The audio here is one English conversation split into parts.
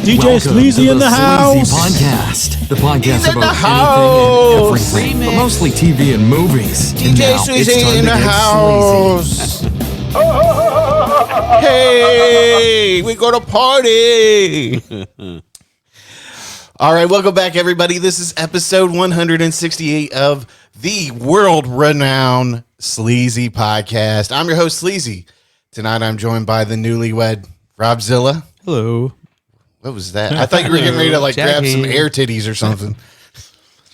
DJ Sleazy in the house. Sleazy Podcast. The podcast He's in about the house. anything and everything, but mostly TV and movies. And DJ now it's Sleazy time in to the get house. Hey, we go to party. All right, welcome back, everybody. This is episode 168 of the world-renowned Sleazy Podcast. I'm your host, Sleazy. Tonight, I'm joined by the newlywed Robzilla. Hello. What was that? I thought you were getting ready to grab some air titties or something.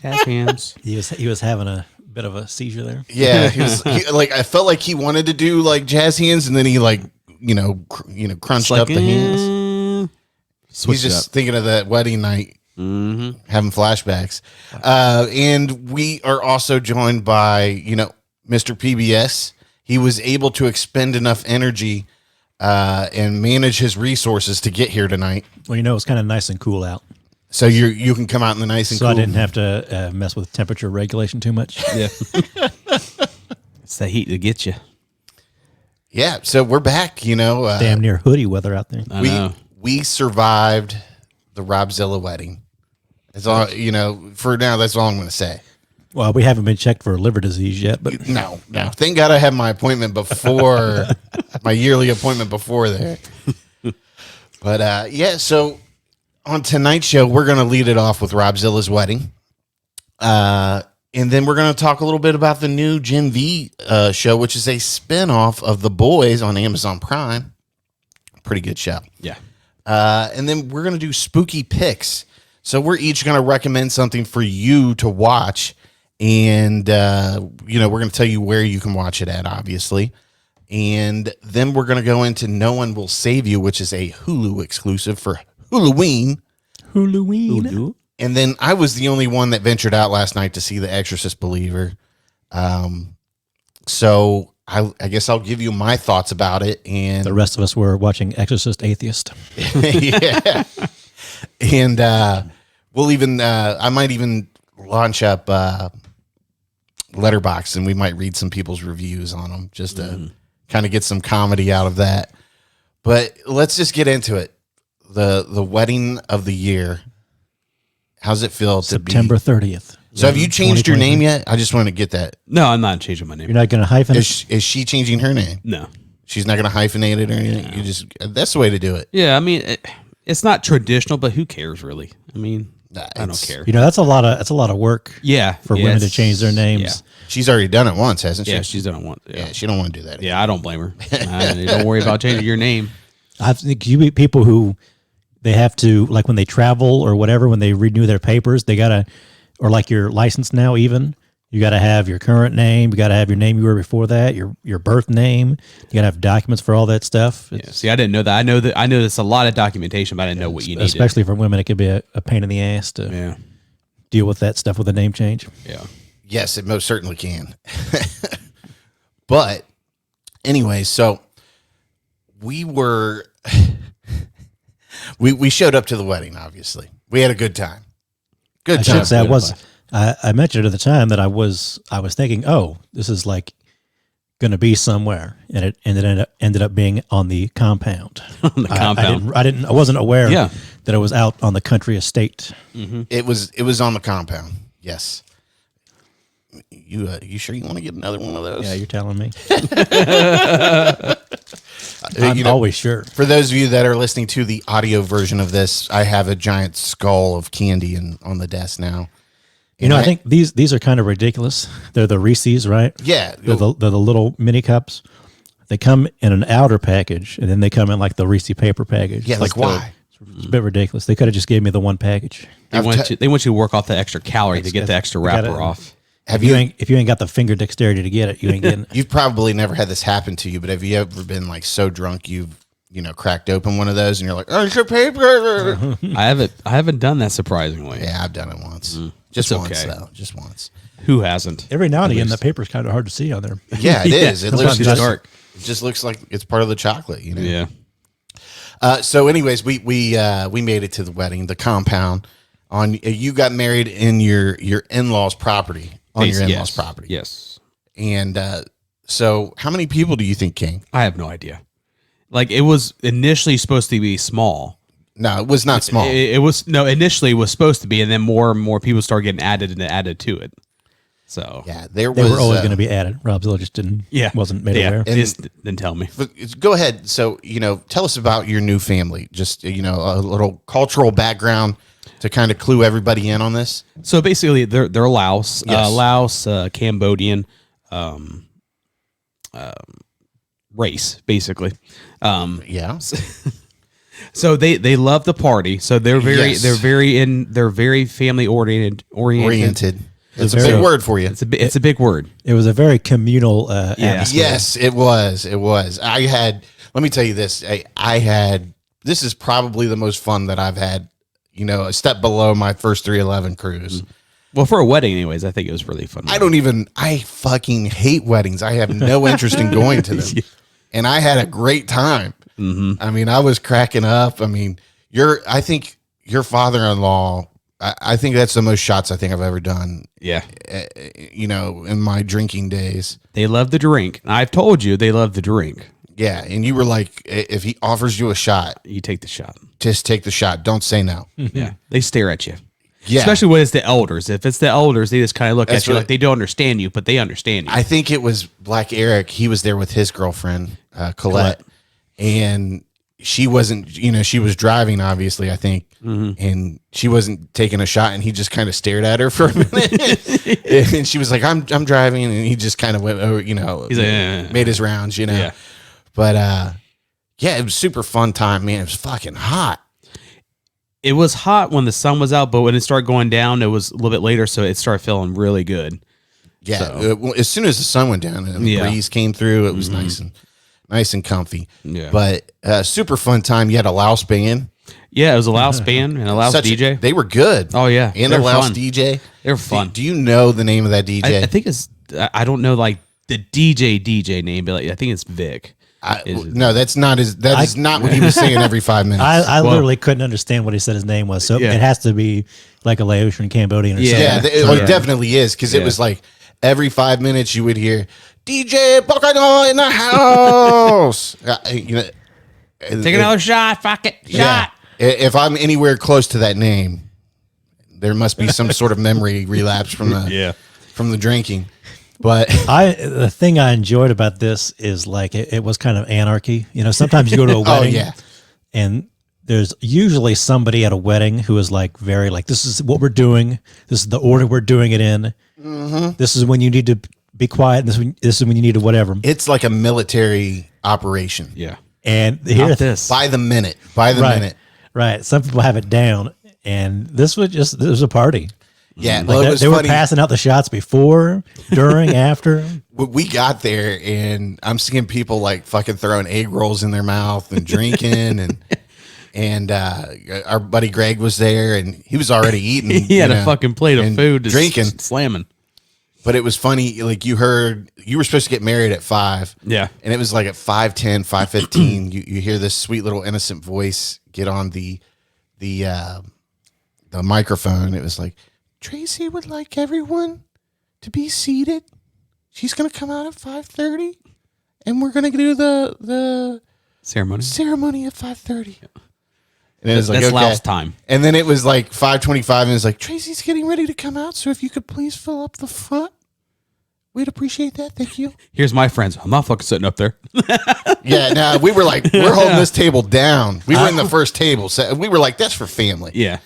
Jazz hands. He was having a bit of a seizure there. Yeah, I felt like he wanted to do like jazz hands, and then he crunched up the hands. He's just thinking of that wedding night, having flashbacks. And we are also joined by Mr. PBS. He was able to expend enough energy and manage his resources to get here tonight. Well, it's kind of nice and cool out. So you can come out in the nice and so cool. I didn't have to mess with temperature regulation too much. Yeah. It's the heat that gets you. Yeah, so we're back, Damn near hoodie weather out there. We survived the Robzilla wedding. That's all, for now, that's all I'm going to say. Well, we haven't been checked for liver disease yet, but No. Thank God I had my appointment before, my yearly appointment before there. But, so on tonight's show, we're going to lead it off with Robzilla's wedding. And then we're going to talk a little bit about the new Gen V show, which is a spinoff of The Boys on Amazon Prime. Pretty good show. Yeah. And then we're going to do spooky picks. So we're each going to recommend something for you to watch. And, we're going to tell you where you can watch it at, obviously. And then we're going to go into No One Will Save You, which is a Hulu exclusive for Halloween. Hulu. And then I was the only one that ventured out last night to see The Exorcist Believer. So I guess I'll give you my thoughts about it. And The rest of us were watching Exorcist Atheist. yeah. And we'll even, I might even launch up Letterboxd, and we might read some people's reviews on them just to kind of get some comedy out of that. But let's just get into it. The wedding of the year. How's it feel September to be? 30th. So have you changed your name yet? I just want to get that. No, I'm not changing my name. You're not going to hyphen Is she changing her name? No. She's not going to hyphenate it or anything? No. That's the way to do it. Yeah, I mean, it's not traditional, but who cares, really? I mean, I don't care. That's a lot of work. Yeah. For women to change their names. Yeah. She's already done it once, hasn't she? Yeah, she's done it once. Yeah, she don't want to do that again. Yeah, I don't blame her. Don't worry about changing your name. I think you meet people who they have to, like when they travel or whatever, when they renew their papers, they got to, or like your license now even, you got to have your current name, you got to have your name you were before that, your birth name, you got to have documents for all that stuff. Yeah, see, I didn't know that. I know there's a lot of documentation, but I didn't know what you needed. Especially for women, it could be a pain in the ass to deal with that stuff with a name change. Yeah. Yes, it most certainly can. But anyway, so we were we showed up to the wedding, obviously. We had a good time. Good time. I mentioned at the time that I was thinking, oh, this is like going to be somewhere, and it ended up being on the compound. On the compound. I wasn't aware that it was out on the country estate. Mm-hmm. It was on the compound. Yes. You sure you want to get another one of those? Yeah, you're telling me. I'm always sure. For those of you that are listening to the audio version of this, I have a giant skull of candy on the desk now. I think these are kind of ridiculous. They're the Reese's, right? Yeah. They're the little mini cups. They come in an outer package, and then they come in like the Reese paper package. Yeah, like why? It's a bit ridiculous. They could have just gave me the one package. They want you to work off the extra calorie to get the extra wrapper off. If you ain't got the finger dexterity to get it, you ain't getting it. You've probably never had this happen to you, but have you ever been like so drunk you've cracked open one of those and you're like, oh, it's your paper. I haven't done that, surprisingly. Yeah, I've done it once. Just once, though. Just once. Who hasn't? Every now and again, the paper's kind of hard to see on there. Yeah, it is. It looks just dark. It just looks like it's part of the chocolate, Yeah. So, anyways, we made it to the wedding, the compound. You got married in your in-laws' property. On your in-laws' property. Yes. And so how many people do you think came? I have no idea. Like, it was initially supposed to be small. No, it was not small. It was initially it was supposed to be, and then more and more people started getting added to it. So yeah, they were always going to be added. Robzilla just wasn't made aware. They just didn't tell me. Go ahead. So, tell us about your new family. Just, a little cultural background to kind of clue everybody in on this. So basically, they're Laos, Yes. Cambodian race, basically. Yeah. So they love the party. So they're very Yes. they're very family oriented. It's a big word for you. It's a big word. It was a very communal atmosphere. Yes, it was. Let me tell you this. This is probably the most fun that I've had, a step below my first 311 cruise. Well, for a wedding anyways, I think it was really fun. I fucking hate weddings. I have no interest in going to them. And I had a great time. Mm-hmm. I mean, I was cracking up. I mean, I think your father-in-law, I think that's the most shots I think I've ever done. Yeah. In my drinking days. They love the drink. I've told you they love the drink. Yeah. And you were like, if he offers you a shot, You take the shot. just take the shot. Don't say no. Yeah. They stare at you. Yeah. Especially when it's the elders. If it's the elders, they just kind of look That's at you what- like they don't understand you, but they understand you. I think it was Black Eric. He was there with his girlfriend, Colette. And she wasn't, she was driving, obviously, I think. Mm-hmm. And she wasn't taking a shot, and he just kind of stared at her for a minute. And she was like, I'm driving. And he just kind of went, He's like, made his rounds, Yeah. But, it was super fun time, man. It was fucking hot. It was hot when the sun was out, but when it started going down, it was a little bit later, so it started feeling really good. Yeah. So- As soon as the sun went down and the Yeah. breeze came through, it was nice and comfy. Yeah. But super fun time. You had a Laos band. Yeah, it was a Laos band and a Laos DJ. They were good. Oh, yeah. And They're a Laos fun. DJ. They're fun. Do you know the name of that DJ? I think it's, I don't know like the DJ name, but I think it's Vic. No, that is not what he was saying every 5 minutes. I literally couldn't understand what he said his name was. So Yeah. it has to be like a Laotian Cambodian or something. yeah, it definitely is, because it was like every 5 minutes you would hear DJ Bocano in the house. Take another shot, fuck it, Yeah. shot. If I'm anywhere close to that name, there must be some sort of memory relapse from the drinking. But The thing I enjoyed about this is like it was kind of anarchy. Sometimes you go to a wedding and there's usually somebody at a wedding who is like very like, this is what we're doing. This is the order we're doing it in. Mm-hmm. This is when you need to be quiet. This is when you need to whatever. it's like a military operation. Yeah. And here, Not this. By the minute. minute. right. Some people have it down, and this was a party. Yeah. Like it was they were funny. passing out the shots before, during, after. We got there, and I'm seeing people like fucking throwing egg rolls in their mouth and drinking, and our buddy Greg was there, and he was already eating. He had a fucking plate of and food, just drinking. slamming. But it was funny, like you heard you were supposed to get married at 5. Yeah. And it was like at 5:10, 5:15, you hear this sweet little innocent voice get on the microphone. It was like, Tracy would like everyone to be seated. She's gonna come out at 5:30, and we're gonna do the Ceremony. at 5:30. And it was like, That's okay. Laos time. And then it was like 5:25, and it's like, Tracy's getting ready to come out, so if you could please fill up the front, we'd appreciate that. Thank you. Here's my friends. I'm not fucking sitting up there. Yeah, no, we were like, we're holding this table down. We were in the first table, so we were like, that's for family. Yeah.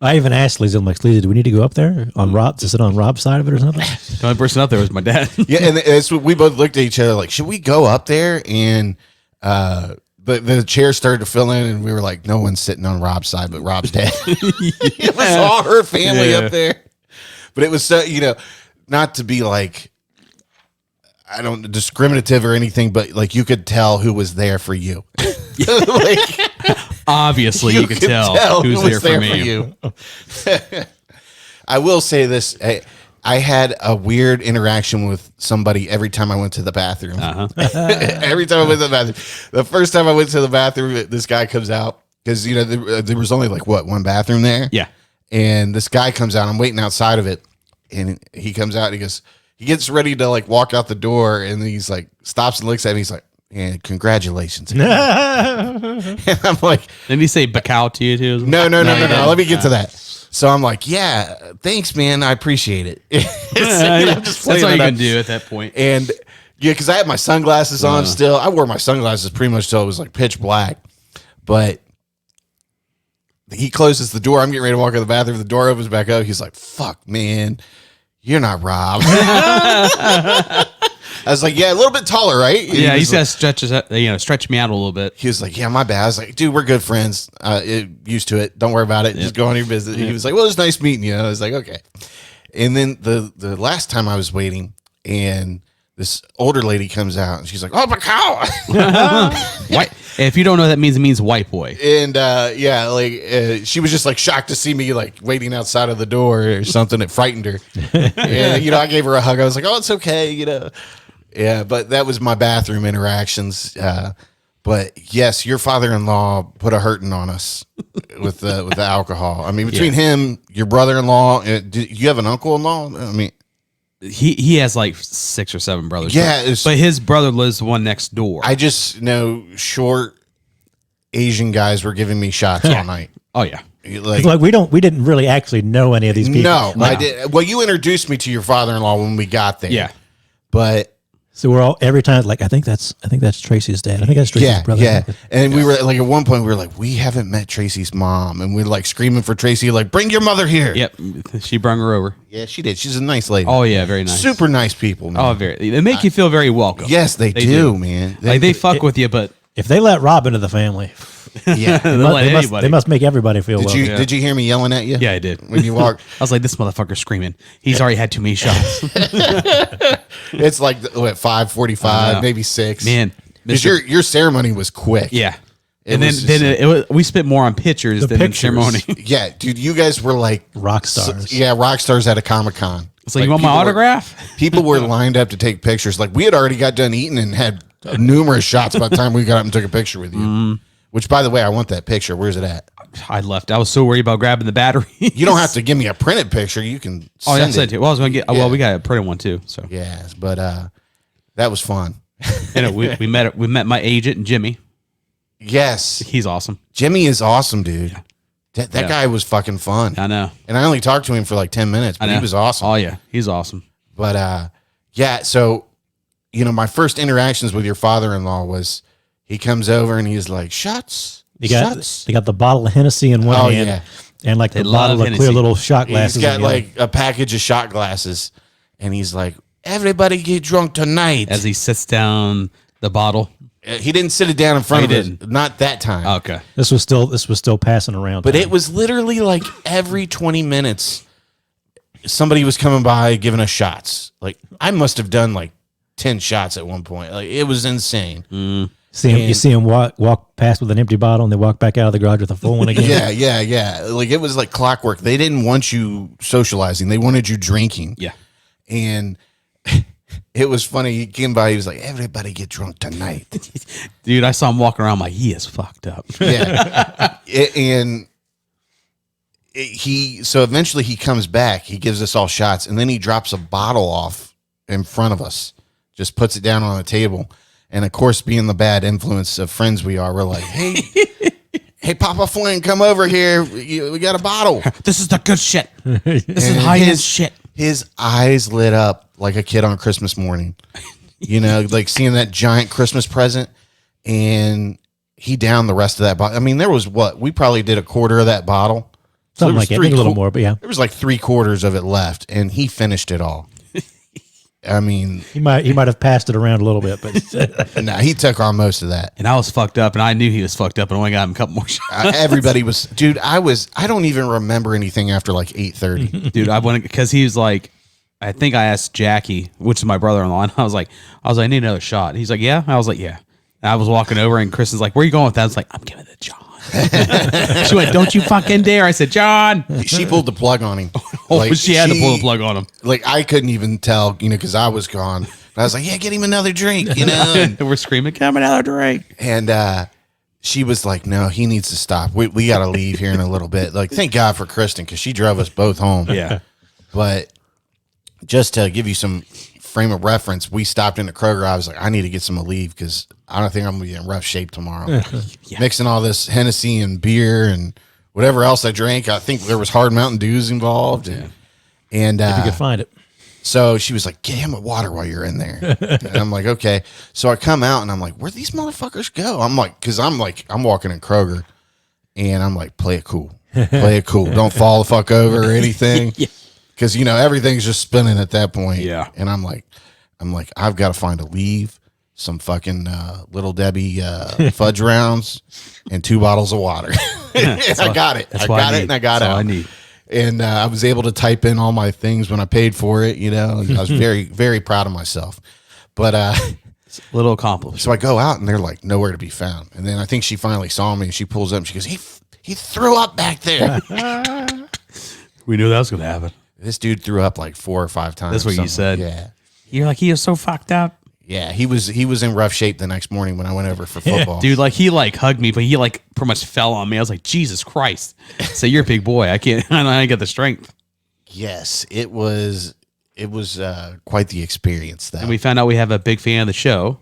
I even asked Sleazy, I'm like, Sleazy, do we need to go up there on Rob to sit on Rob's side of it or something? The only person up there was my dad. Yeah, and that's what we both looked at each other like, should we go up there? And the chairs started to fill in, and we were like, no one's sitting on Rob's side but Rob's dad. It was all her family Yeah. up there. But it was so, not to be like, I don't discriminative or anything, but like you could tell who was there for you. Like, Obviously, you could tell who's who was there for me. I will say this. I had a weird interaction with somebody every time I went to the bathroom. Every time I went to the bathroom. The first time I went to the bathroom, this guy comes out because, there was only like one bathroom there. Yeah. And this guy comes out. I'm waiting outside of it. And he comes out and he gets ready to like walk out the door. And he's like, stops and looks at me. He's like, and congratulations. And I'm like, Didn't he say bacow to you too? no. Let me get to that. So I'm like, yeah, thanks, man. I appreciate it. That's all you can do at that point. And yeah, because I had my sunglasses on still. I wore my sunglasses pretty much till it was like pitch black. But he closes the door. I'm getting ready to walk in the bathroom. The door opens back up. He's like, fuck, man. You're not Rob. I was like, yeah, a little bit taller, right? Yeah, he's got to stretch me out a little bit. He was like, yeah, my bad. I was like, dude, we're good friends. Used to it. Don't worry about it. Just go on your business. He was like, well, it's nice meeting you. I was like, okay. And then the last time I was waiting, and this older lady comes out, and she's like, oh, my cow. White. If you don't know what that means, it means white boy. And she was just like shocked to see me like waiting outside of the door or something. It frightened her. And, I gave her a hug. I was like, oh, it's okay. Yeah, but that was my bathroom interactions. But yes, your father-in-law put a hurting on us with the alcohol. I mean, between him, your brother-in-law, do you have an uncle-in-law? I mean, he has like 6 or 7 brothers. Yeah, but his brother lives the one next door. I just know short Asian guys were giving me shots all night. Oh yeah. Like we didn't really actually know any of these people. No, I did. Well, you introduced me to your father-in-law when we got there. Yeah. But so we're all every time like I think that's Tracy's dad. I think that's Tracy's brother. Yeah. And we were like at one point we were like, we haven't met Tracy's mom, and we're like screaming for Tracy, like, bring your mother here. Yep. She brung her over. Yeah, she did. She's a nice lady. Oh yeah, very nice. Super nice people, man. Oh, very. They make you feel very welcome. Yes, they do, man. They fuck with you, but if they let Rob into the family, yeah, they must make everybody feel welcome. Did you hear me yelling at you? Yeah, I did. When you walked, I was like, this motherfucker's screaming. He's already had too many shots. It's like what 5:45, maybe 6. Man, because your ceremony was quick. Yeah. And then we spent more on pictures than in ceremony. Yeah, dude, you guys were like rock stars. Rock stars at a Comic-Con. It's like, you want my autograph? People were lined up to take pictures. Like, we had already got done eating and had numerous shots by the time we got up and took a picture with you. Which, by the way, I want that picture. Where's it at? I left. I was so worried about grabbing the battery. You don't have to give me a printed picture. You can send it. Well, I was going to get. Well, we got a printed one too. So yeah, but that was fun. And we met my agent and Jimmy. Yes, he's awesome. Jimmy is awesome, dude. That guy was fucking fun. I know. And I only talked to him for like 10 minutes, but he was awesome. Oh yeah, he's awesome. But yeah, so my first interactions with your father-in-law was he comes over and he's like, shots. They got the bottle of Hennessy in one hand and like the bottle of clear little shot glasses. He's got like a package of shot glasses, and he's like, everybody get drunk tonight. As he sits down the bottle. He didn't sit it down in front of us. Not that time. Okay. This was still passing around. But it was literally like every 20 minutes, somebody was coming by giving us shots. Like, I must have done like 10 shots at one point. Like, it was insane. Mm. You see him walk past with an empty bottle, and they walk back out of the garage with a full one again. Yeah. Like, it was like clockwork. They didn't want you socializing. They wanted you drinking. Yeah. And it was funny. He came by. He was like, everybody get drunk tonight. Dude, I saw him walking around like, he is fucked up. Yeah. So eventually he comes back. He gives us all shots, and then he drops a bottle off in front of us, just puts it down on the table. And of course, being the bad influence of friends we are, we're like, hey, Papa Flynn, come over here. We got a bottle. This is the good shit. This is high-end shit. His eyes lit up like a kid on Christmas morning. Like seeing that giant Christmas present. And he downed the rest of that bottle. I mean, there was we probably did a quarter of that bottle. Something like that. Maybe a little more, but yeah. There was like 3/4 of it left, and he finished it all. I mean, he might have passed it around a little bit, but nah, he took on most of that. And I was fucked up, and I knew he was fucked up, and I only got him a couple more shots. Everybody was, dude. I don't even remember anything after like 8:30. Dude, I went because he was like, I think I asked Jackie, which is my brother-in-law, and I was like, I need another shot. He's like, yeah. I was like, yeah. And I was walking over, and Kristen's like, where are you going with that? I was like, I'm giving it to John. She went, don't you fucking dare. I said, John. She pulled the plug on him. She had to pull the plug on him. Like, I couldn't even tell, because I was gone. But I was like, yeah, get him another drink, And we're screaming, come another drink. And she was like, no, he needs to stop. We got to leave here in a little bit. Like, thank God for Kristen, because she drove us both home. Yeah. But just to give you some frame of reference, we stopped in a Kroger. I was like, I need to get some Aleve because I don't think I'm going to be in rough shape tomorrow. Mixing all this Hennessy and beer and whatever else I drank. I think there was hard Mountain Dews involved. And If you could find it. so she was like, get him a water while you're in there. And I'm like, okay. So I come out and I'm like, where'd these motherfuckers go? I'm walking in Kroger and I'm like, play it cool. Play it cool. Don't fall the fuck over or anything. Because, everything's just spinning at that point. Yeah. And I'm like, I've got to find Aleve, some fucking Little Debbie fudge rounds, and 2 bottles of water. I got it. I got it and I got it. I need. And I was able to type in all my things when I paid for it, and I was very, very proud of myself. But Little accomplishment. so I go out and they're like nowhere to be found. And then I think she finally saw me and she pulls up and she goes, he threw up back there. We knew that was going to happen. This dude threw up like 4 or 5 times. That's what you something. said. Yeah. You're like, he is so fucked up. Yeah, he was in rough shape the next morning when I went over for football. Dude, he hugged me, but he pretty much fell on me. I was like, Jesus Christ. So you're a big boy. I ain't got the strength. Yes, it was quite the experience though. And we found out we have a big fan of the show.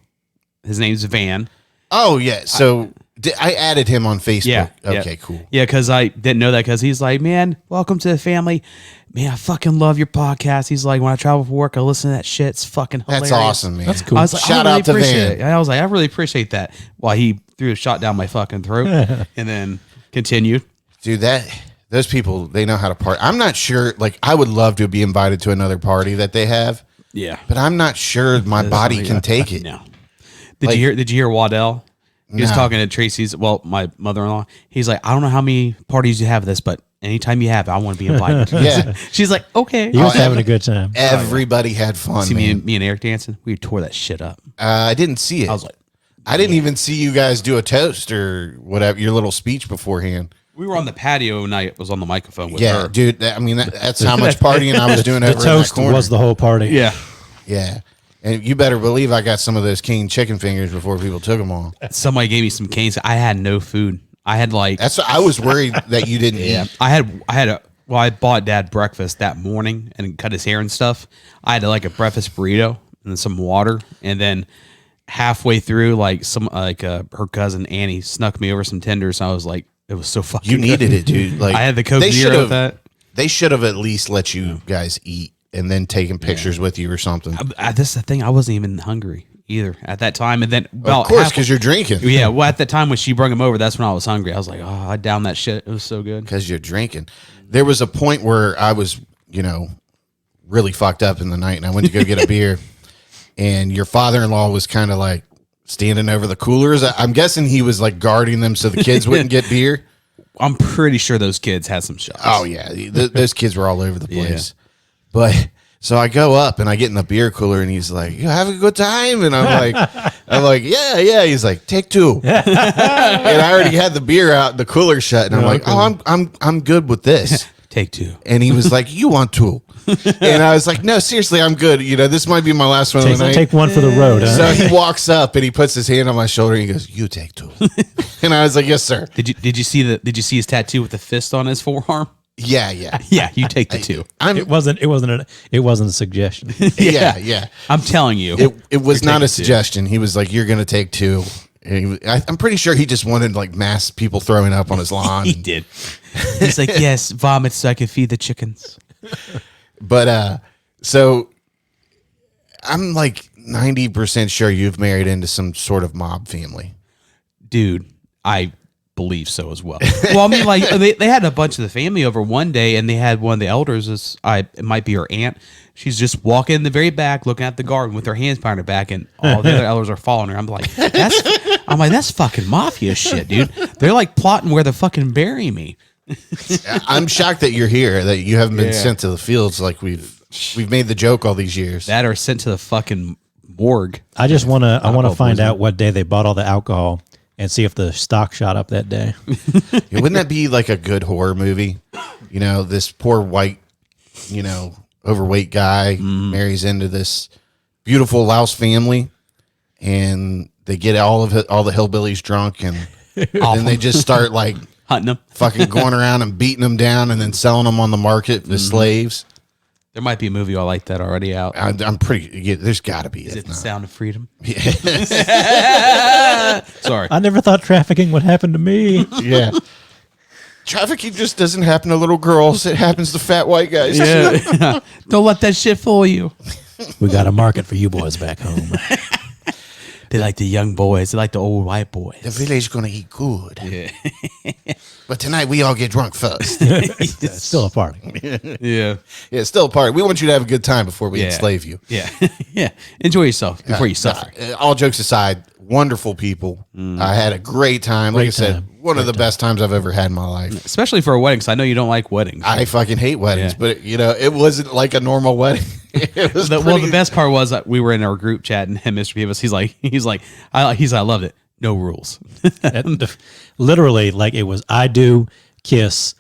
His name's Van. Oh yeah, so I added him on Facebook. Yeah. Okay, cool. Yeah, because I didn't know that because he's like, man, welcome to the family. Man, I fucking love your podcast. He's like, when I travel for work, I listen to that shit. It's fucking hilarious. That's awesome, man. That's cool. I was like, Shout I really out to appreciate Van. it. I was like, I really appreciate that. While he threw a shot down my fucking throat and then continued. Dude, those people, they know how to party. I'm not sure, I would love to be invited to another party that they have, Yeah. but I'm not sure my body can take it. No. Did you hear Waddell? He was No. talking to Tracy's, my mother-in-law. He's like, I don't know how many parties you have this, but anytime you have it, I want to be invited. Yeah. She's like, okay. He was having a good time. Everybody had fun, See man. me and Eric dancing? We tore that shit up. I didn't see it. I was like, I didn't even see you guys do a toast or whatever, your little speech beforehand. we were on the patio and I was on the microphone with Yeah, her. dude. That's how much partying I was doing The over in that toast corner. was the whole party. Yeah. Yeah. And you better believe I got some of those King chicken fingers before people took them all. Somebody gave me some canes. I had no food. I had I was worried that you didn't eat. I bought Dad breakfast that morning and cut his hair and stuff. I had a breakfast burrito and some water, and then halfway through, her cousin Annie snuck me over some tenders. And I was like, it was so fucking. You good. needed it, dude. I had the Coke Zero with that. They should have at least let you guys eat and then taken pictures with you or something. This is the thing. I wasn't even hungry either at that time, and then Of course, because you're drinking. Yeah, well, at the time when she brought him over, that's when I was hungry. I was like, oh, I downed that shit. It was so good. Because you're drinking. There was a point where I was, really fucked up in the night, and I went to go get a beer, and your father-in-law was kind of standing over the coolers. I'm guessing he was guarding them so the kids wouldn't get beer. I'm pretty sure those kids had some shots. Oh yeah, those kids were all over the place. But so I go up and I get in the beer cooler, and he's like, "You have a good time?" And I'm like, yeah. He's like, "Take 2." And I already had the beer out, the cooler shut, and I'm like, "Oh, I'm good with this." Take 2. And he was like, "You want 2?" And I was like, "No, seriously, I'm good. This might be my last one of the night." Take one for the road. Huh? So he walks up and he puts his hand on my shoulder and he goes, "You take 2." And I was like, "Yes, sir." Did you see his tattoo with the fist on his forearm? Yeah. Yeah, you take the 2. It wasn't a suggestion. Yeah. I'm telling you, It was not a taking 2. suggestion. He was like, "You're going to take 2." And I'm pretty sure he just wanted mass people throwing up on his lawn. He did. He's like, yes, vomit so I can feed the chickens. But so I'm 90% sure you've married into some sort of mob family. Dude, I believe so as well. Well, I mean, they had a bunch of the family over one day, and they had one of the elders. It might be her aunt. She's just walking in the very back, looking at the garden with her hands behind her back, and all the other elders are following her. I'm like, that's fucking mafia shit, dude. They're plotting where they're fucking burying me. I'm shocked that you're here, that you haven't been sent to the fields like we've made the joke all these years. That are sent to the fucking morgue. I want to find out what day they bought all the alcohol and see if the stock shot up that day. Wouldn't that be a good horror movie? This poor white, overweight guy marries into this beautiful Laos family, and they get all the hillbillies drunk, and then they just start hunting them, fucking going around and beating them down, and then selling them on the market as slaves. There might be a movie like that already out. I'm pretty. Yeah, there's got to be. Is it The not. Sound of Freedom? Yeah. Sorry. I never thought trafficking would happen to me. Yeah. Trafficking just doesn't happen to little girls. It happens to fat white guys. Yeah. Don't let that shit fool you. We got a market for you boys back home. They like the young boys. They like the old white boys. The village gonna eat good. Yeah. But tonight we all get drunk first. It's still a party. Yeah. Yeah, it's still a party. We want you to have a good time before we enslave you. Yeah. Yeah. Enjoy yourself before you suffer. All jokes aside, wonderful people. I had a great time. Like I said, one of the best times I've ever had in my life. Especially for a wedding, because I know you don't like weddings. I fucking hate weddings, Yeah. but it wasn't like a normal wedding. It was Well, the best part was that we were in our group chat and Mr. Beavis, I loved it. No rules. Literally, like it was I do, kiss,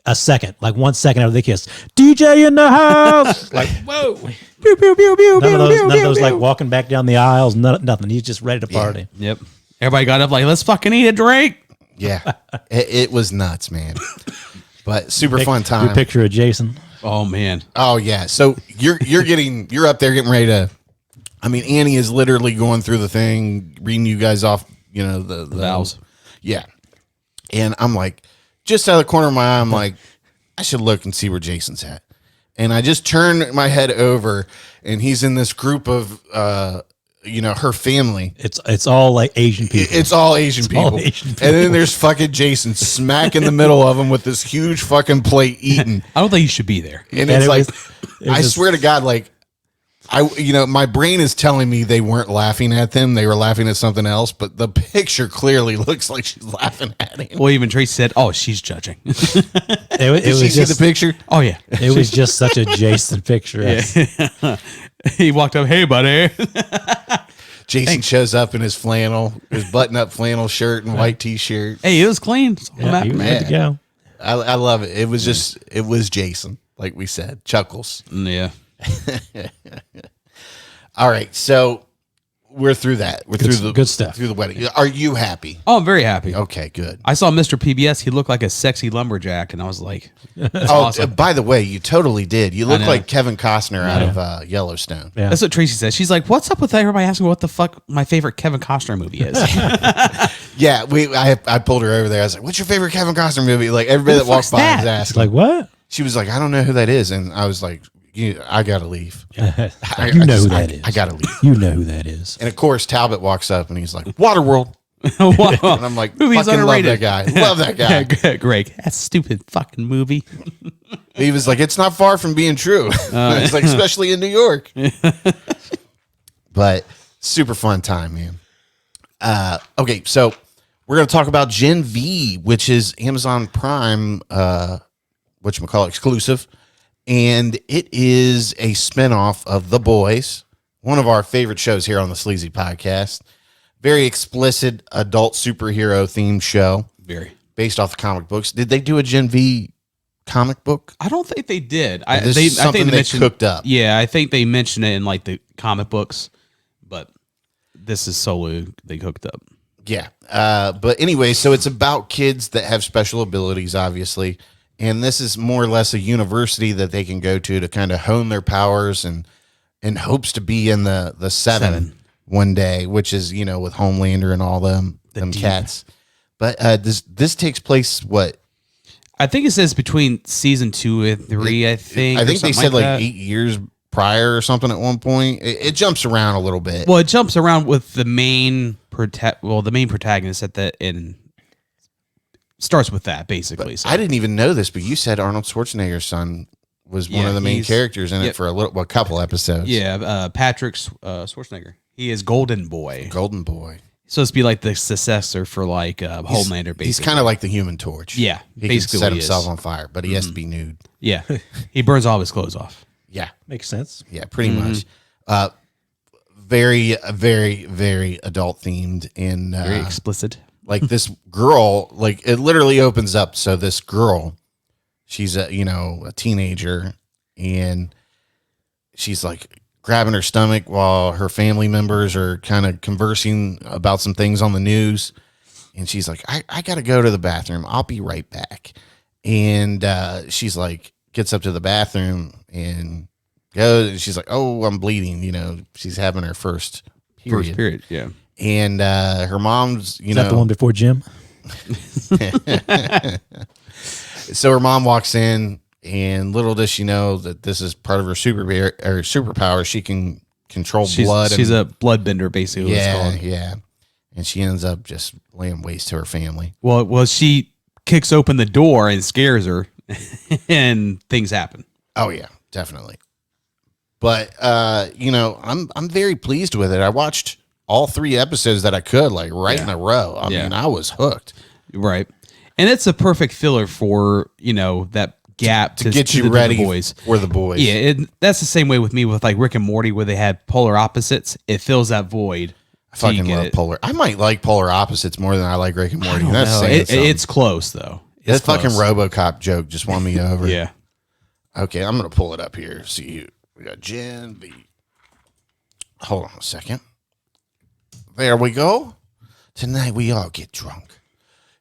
a second, like 1 second after they kiss. DJ in the house. Like, whoa. Pew, pew, pew, pew, None of pew, those pew, like pew. walking back down the aisles, nothing. He's just ready to party. Yep. Everybody got up like, let's fucking eat a drink. Yeah, it was nuts, man. But super fun time. Your picture of Jason. Oh, man. Oh yeah. So you're up there getting ready to. I mean, Annie is literally going through the thing, reading you guys off. The vows. Yeah, and I'm like, just out of the corner of my eye, I'm like, I should look and see where Jason's at. And I just turn my head over, and he's in this group of, her family. It's all like Asian people. It's all Asian people. all Asian people. And then there's fucking Jason smack in the middle of them with this huge fucking plate eating. I don't think you should be there. And And it's it like, was I just- swear to God, like, my brain is telling me they weren't laughing at them. They were laughing at something else, but the picture clearly looks like she's laughing at him. Well, even Tracy said, oh, she's judging. It Did was you see just the picture? Oh, yeah. It was just such a Jason picture. He walked up, hey, buddy. Jason shows up in his flannel, his button-up flannel shirt and white T-shirt. Hey, it was clean. That's all that Yeah, he matters. was good to go. I love it. It was it was Jason, like we said, Chuckles. Yeah. All right, so we're through that. We're through the good stuff. Through the wedding. Are you happy? Oh, I'm very happy. Okay, good. I saw Mr. PBS. He looked like a sexy lumberjack, and I was like, that's Oh, awesome. by the way, you totally did. You look know. like Kevin Costner out of Yellowstone. Yeah. That's what Tracy said. She's like, what's up with everybody asking what the fuck my favorite Kevin Costner movie is? Yeah, I pulled her over there. I was like, "What's your favorite Kevin Costner movie?" Like everybody Who that the walks fuck's by is that? asking. Like what? She was like, "I don't know who that is," and I was like, "I gotta leave. You know who that is. I gotta leave." You know who that is. And of course, Talbot walks up and he's like, "Waterworld," Wow. and I'm like, Movie's "Fucking love that underrated. guy. Love that guy." Greg, that stupid fucking movie. He was like, "It's not far from being true." It's like, especially in New York. But super fun time, man. Okay, so we're gonna talk about Gen V, which is Amazon Prime, whatchamacallit, exclusive, and it is a spinoff of The Boys, one of our favorite shows here on the Sleazy Podcast. Very explicit adult superhero themed show Very. based off the comic books. Did they do a Gen V comic book? I don't think they did. This is something they cooked up. Yeah, I think they mentioned it in like the comic books, but this is solely they cooked up. Yeah. But anyway, so it's about kids that have special abilities, obviously. And this is more or less a university that they can go to kind of hone their powers and in hopes to be in the seven one day, which is, with Homelander and all them Deep. cats. But this takes place, what? I think it says between season 2 and 3, I think. I or think they something said like that. 8 years prior or something at one point. It jumps around a little bit. Well, it jumps around with the main protagonist at the end. Starts with that, basically. So. I didn't even know this, but you said Arnold Schwarzenegger's son was one Yeah, of the main he's- characters in yep. it for a couple episodes. Yeah, Patrick Schwarzenegger. He is Golden Boy. Golden Boy. So it's be like the successor for like Homelander, basically. He's kind of like the Human Torch. Yeah, He basically can set what he himself is. on fire, but he has to be nude. Yeah. He burns all of his clothes off. Yeah, Makes sense. yeah, pretty much. Very, very, very adult themed. And Very explicit. like this girl, like it literally opens up. So this girl, she's a teenager, and she's like grabbing her stomach while her family members are kind of conversing about some things on the news. And she's like, I got to go to the bathroom. I'll be right back. And she's like gets up to the bathroom and goes, and she's like, "Oh, I'm bleeding." She's having her first period. Yeah. And her mom's, Is that the one before Jim? So her mom walks in, and little does she know that this is part of her superpower. She can control blood. She's a bloodbender, basically. Yeah. And she ends up just laying waste to her family. Well, she kicks open the door and scares her, and things happen. Oh yeah, definitely. But I'm very pleased with it. I watched all 3 episodes that I could, like in a row. I mean, I was hooked. Right. And it's a perfect filler for, that gap to get you ready for the boys. Yeah, that's the same way with me with like Rick and Morty, where they had polar opposites. It fills that void. I fucking love polar. I might like polar opposites more than I like Rick and Morty. It's close though. That fucking RoboCop joke just won me over. Yeah. Okay, I'm gonna pull it up here. See, we got Gen V. Hold on a second. There we go. Tonight we all get drunk.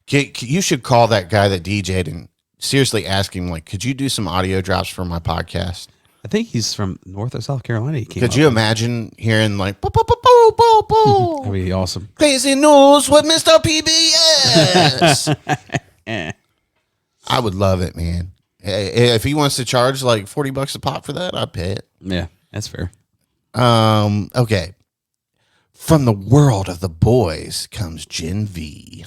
You should call that guy that DJ'd and seriously ask him, like, could you do some audio drops for my podcast? I think he's from North or South Carolina. Could you imagine hearing like, boo, boo, boo, boo, boo, boo. That'd be awesome. Crazy news with Mr. PBS. I would love it, man. If he wants to charge like $40 a pop for that, I'd pay it. Yeah, that's fair. Okay. From the world of the boys comes Gen V.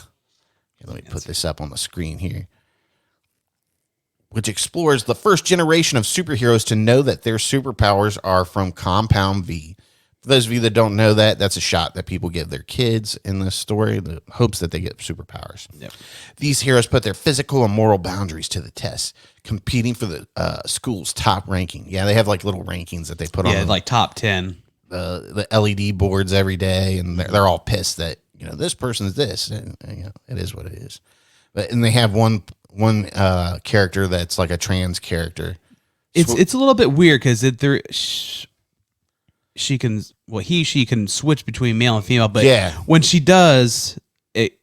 Let me put this up on the screen here. Which explores the first generation of superheroes to know that their superpowers are from Compound V. For those of you that don't know that, that's a shot that people give their kids in this story, the hopes that they get superpowers. Yep. These heroes put their physical and moral boundaries to the test, competing for the school's top ranking. Yeah, they have like little rankings that they put on. Yeah, like top 10. The LED boards every day, and they're all pissed that this person's this, and it is what it is. And they have one character that's like a trans character. It's a little bit weird because she can switch between male and female, but when she does, it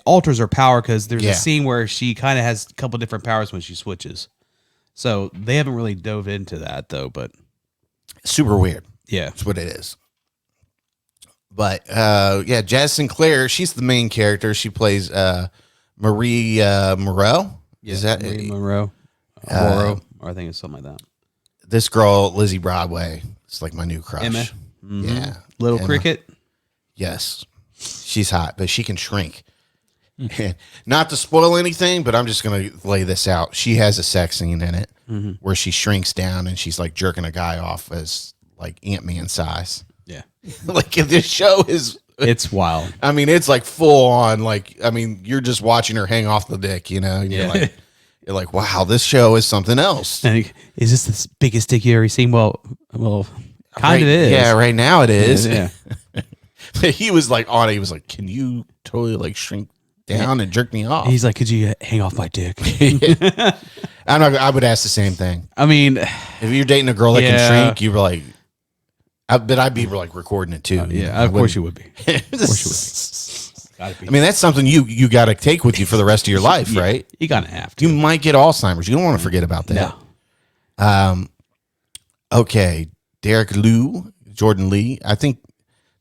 alters her power because there's a scene where she kind of has a couple different powers when she switches. So they haven't really dove into that though, but super weird. Yeah, that's what it is. But Jazz Sinclair, she's the main character. She plays Marie Moreau. Is that Marie Moreau? Or I think it's something like that. This girl, Lizzie Broadway, is like my new crush. Emma. Mm-hmm. Yeah. Little Emma. Cricket. Yes. She's hot, but she can shrink. Not to spoil anything, but I'm just going to lay this out. She has a sex scene in it where she shrinks down and she's like jerking a guy off as like Ant-Man size. Yeah. Like if this show is... It's wild. I mean, it's like full on. Like, I mean, you're just watching her hang off the dick, And you're like, wow, this show is something else. Is this the biggest dick you ever seen? Well, kind of is. Yeah, right now it is. Yeah. He was like on it. He was like, can you totally like shrink down and jerk me off? He's like, could you hang off my dick? I would ask the same thing. I mean, if you're dating a girl that can shrink, you were like, I'd be like recording it too. Of course you would be. Of course you would be. I mean, that's something you got to take with you for the rest of your life, right? You gotta have to. You might get Alzheimer's. You don't want to forget about that. No. Okay, Derek Jordan Lee. I think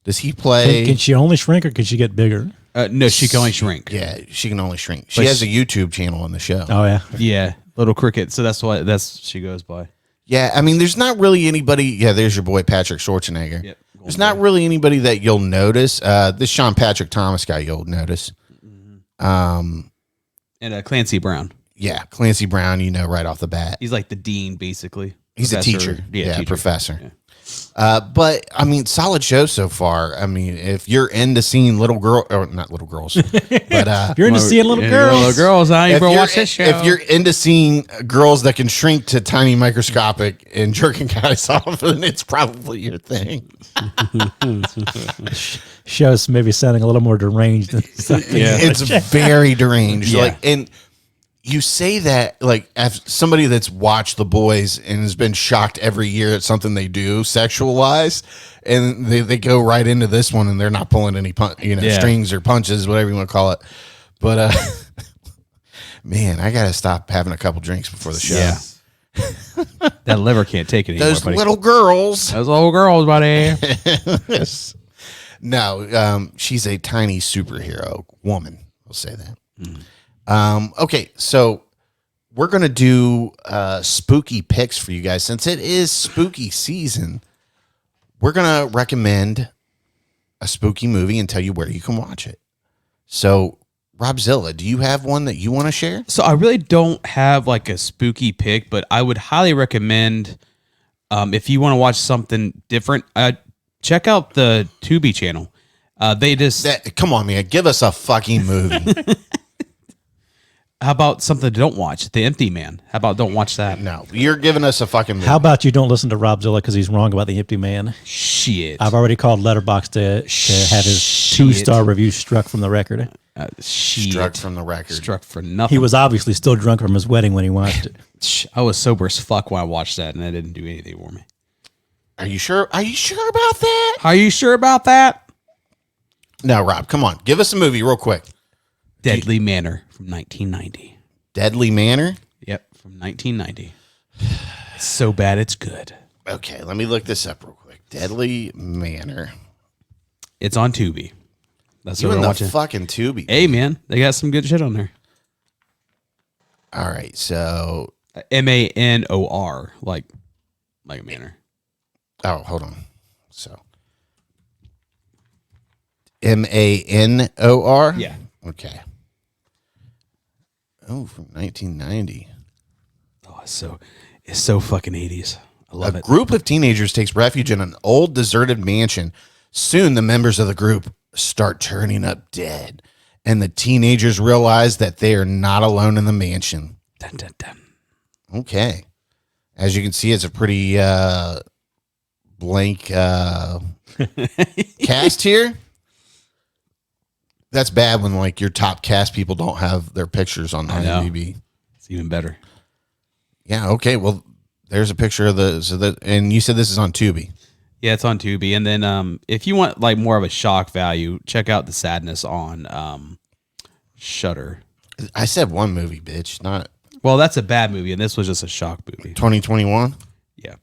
does he play? Can she only shrink or can she get bigger? No, she can only shrink. Yeah, she can only shrink. She has a YouTube channel on the show. Oh yeah, yeah, Little Cricket. So that's what she goes by. Yeah, I mean, there's not really anybody. Yeah, there's your boy Patrick Schwarzenegger. Yep, there's not really anybody that you'll notice. This Sean Patrick Thomas guy you'll notice. And Clancy Brown. Yeah, Clancy Brown. Right off the bat, he's like the dean, basically. He's professor. A teacher. Yeah, teacher. Professor. Yeah. But I mean, solid show so far. I mean, if you're into seeing not little girls, but if you're into seeing little girls, you better watch this show. If you're into seeing girls that can shrink to tiny microscopic and jerking guys off, then it's probably your thing. Show's maybe sounding a little more deranged than it's very deranged. Yeah. And you say that like as somebody that's watched The Boys and has been shocked every year at something they do sexual wise, and they go right into this one and they're not pulling any strings or punches, whatever you want to call it. But man, I gotta stop having a couple drinks before the show. Yeah. That liver can't take it anymore, Those buddy. little girls. Those little girls, buddy. No, she's a tiny superhero woman. We'll say that. Okay, so we're going to do spooky picks for you guys. Since it is spooky season, we're going to recommend a spooky movie and tell you where you can watch it. So, Robzilla, do you have one that you want to share? So I really don't have like a spooky pick, but I would highly recommend if you want to watch something different, check out the Tubi channel. They just Come on, man. Give us a fucking movie. how about something to don't watch? The Empty Man. How about don't watch that? No, you're giving us a fucking movie. How about you don't listen to Robzilla because he's wrong about the Empty Man? Shit. I've already called Letterboxd to have his Shit. 2-star review struck from the record. Shit. Struck from the record. Struck for nothing. He was obviously still drunk from his wedding when he watched it. I was sober as fuck when I watched that, and that didn't do anything for me. Are you sure? Are you sure about that? Are you sure about that? No, Rob, come on. Give us a movie real quick. Deadly Manor from 1990. Deadly Manor? Yep, from 1990. It's so bad it's good. Okay, let me look this up real quick. Deadly Manor. It's on Tubi. That's You what in I'm the watching. fucking Tubi. Hey, man, they got some good shit on there. All right, so... Manor, like a manor. Oh, hold on. So... Manor? Yeah. Okay. Oh, from 1990. Oh, it's so fucking 80s. I love A it. group of teenagers takes refuge in an old deserted mansion. Soon the members of the group start turning up dead, and the teenagers realize that they are not alone in the mansion. Dun, dun, dun. Okay. As you can see, it's a pretty blank cast here. That's bad when like your top cast people don't have their pictures on I know. IMDb. It's even better. Yeah, okay. Well, there's a picture of and you said this is on Tubi. Yeah, it's on Tubi. And then if you want like more of a shock value, check out The Sadness on Shudder. I said one movie, bitch, not Well, that's a bad movie, and this was just a shock movie. 2021. Yeah.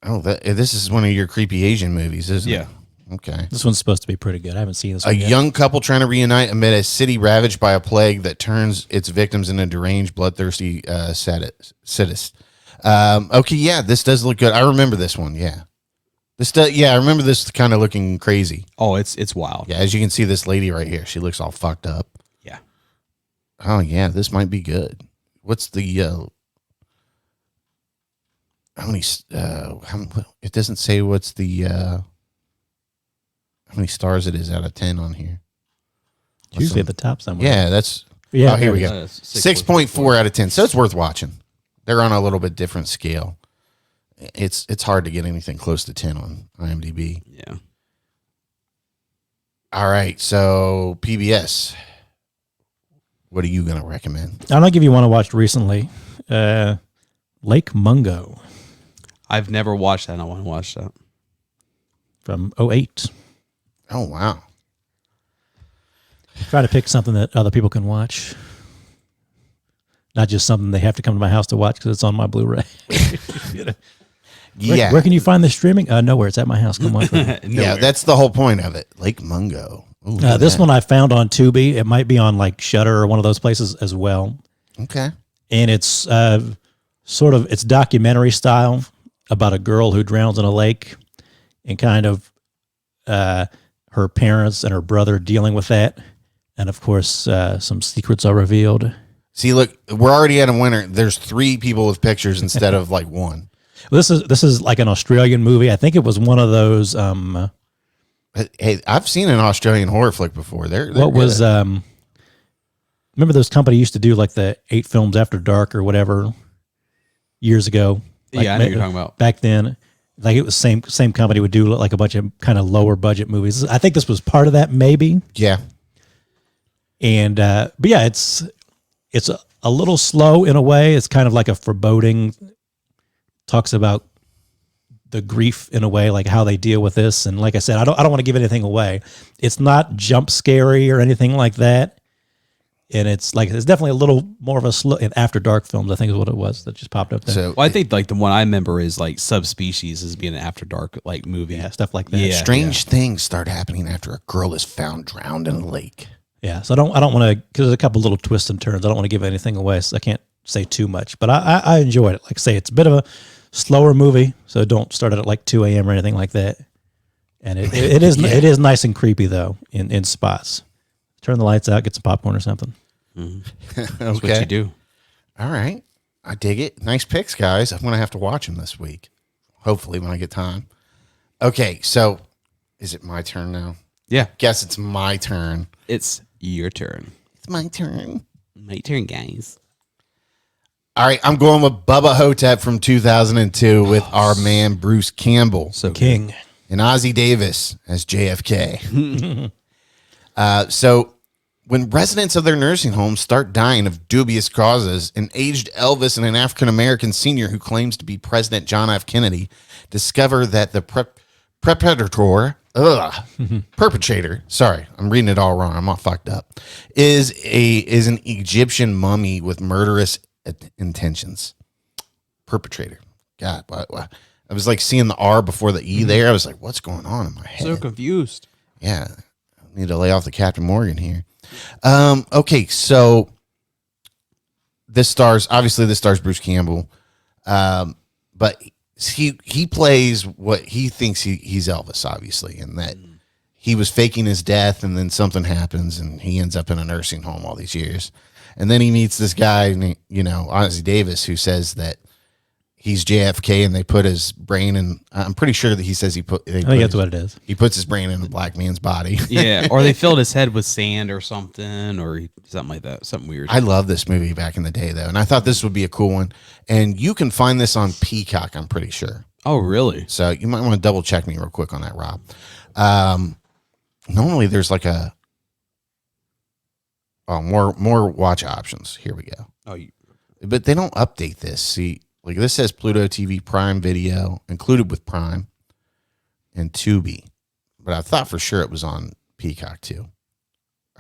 Oh, this is one of your creepy Asian movies, isn't it? Yeah. Okay. This one's supposed to be pretty good. I haven't seen this A one yet. young couple trying to reunite amid a city ravaged by a plague that turns its victims into deranged, bloodthirsty sadists. Okay, yeah, this does look good. I remember this one. Yeah, I remember this kind of looking crazy. Oh, it's wild. Yeah, as you can see, this lady right here, she looks all fucked up. Yeah. Oh yeah, this might be good. What's the how many? It doesn't say what's the how many stars it is out of 10 on here. It's usually at the top somewhere. Yeah, that's Yeah, Oh, here we there go. it is. 6.4 out of 10. So it's worth watching. They're on a little bit different scale. It's hard to get anything close to 10 on IMDb. Yeah. All right, so PBS. What are you going to recommend? I'll give you one I watched recently. Lake Mungo I've never watched that. I want to watch that. from 2008. Oh, wow. Try to pick something that other people can watch. Not just something they have to come to my house to watch because it's on my Blu-ray. Yeah. Where can you find this streaming? Nowhere. It's at my house. Come watch it. Yeah, that's the whole point of it. Lake Mungo. Ooh, look at This that. one I found on Tubi. It might be on like Shudder or one of those places as well. Okay. And it's it's documentary style about a girl who drowns in a lake and kind of her parents and her brother dealing with that. And of course, some secrets are revealed. See, look, we're already at a winner. There's 3 people with pictures instead of like 1. This is like an Australian movie. I think it was one of those. Hey, I've seen an Australian horror flick before. They're What was good. remember those company used to do like the 8 films after dark or whatever years ago? Like, Yeah, I know what you're talking about. Back then. Like it was same company would do like a bunch of kind of lower budget movies. I think this was part of that maybe. Yeah. And but yeah, it's a little slow in a way. It's kind of like a foreboding. Talks about the grief in a way, like how they deal with this. And like I said, I don't want to give anything away. It's not jump scary or anything like that. and it's definitely a little more of a slow After Dark films. I think is what it was that just popped up there. So Well, I think like the one I remember is like Subspecies as being an After Dark like movie. yeah, stuff like that. Yeah. strange things start happening after a girl is found drowned in a lake. Yeah, so I don't want to, because there's a couple little twists and turns. I don't want to give anything away, so I can't say too much. But I enjoyed it. Like I say, it's a bit of a slower movie, so don't start it at like 2 a.m. or anything like that. And it is it is nice and creepy though in spots. Turn the lights out, get some popcorn or something. That's what you do. All right. I dig it. Nice picks, guys. I'm going to have to watch them this week. Hopefully when I get time. Okay, so is it my turn now? Yeah. Guess it's my turn. It's your turn. It's my turn. My turn, guys. All right, I'm going with Bubba Hotep from 2002 with our man Bruce Campbell. So King. And Ozzie Davis as JFK. So when residents of their nursing homes start dying of dubious causes, an aged Elvis and an African-American senior who claims to be President John F. Kennedy discover that the perpetrator, sorry, I'm reading it all wrong, I'm all fucked up, is an Egyptian mummy with murderous intentions. Perpetrator. God, what? I was like seeing the R before the E there. I was like, what's going on in my head? So confused. Yeah. I need to lay off the Captain Morgan here. Okay, so this stars Bruce Campbell. But he plays what he thinks he's Elvis, obviously, and that he was faking his death and then something happens and he ends up in a nursing home all these years. And then he meets this guy, Ozzie Davis, who says that he's JFK and they put his brain in. I'm pretty sure that he says I think that's what it is. He puts his brain in the black man's body. Yeah, or they filled his head with sand or something, or something like that. Something weird. I love this movie back in the day, though, and I thought this would be a cool one. And you can find this on Peacock, I'm pretty sure. Oh, really? So you might want to double check me real quick on that, Rob. Normally there's like more watch options. Here we go. But they don't update this. See, like this says Pluto TV, Prime Video, included with Prime, and Tubi. But I thought for sure it was on Peacock too.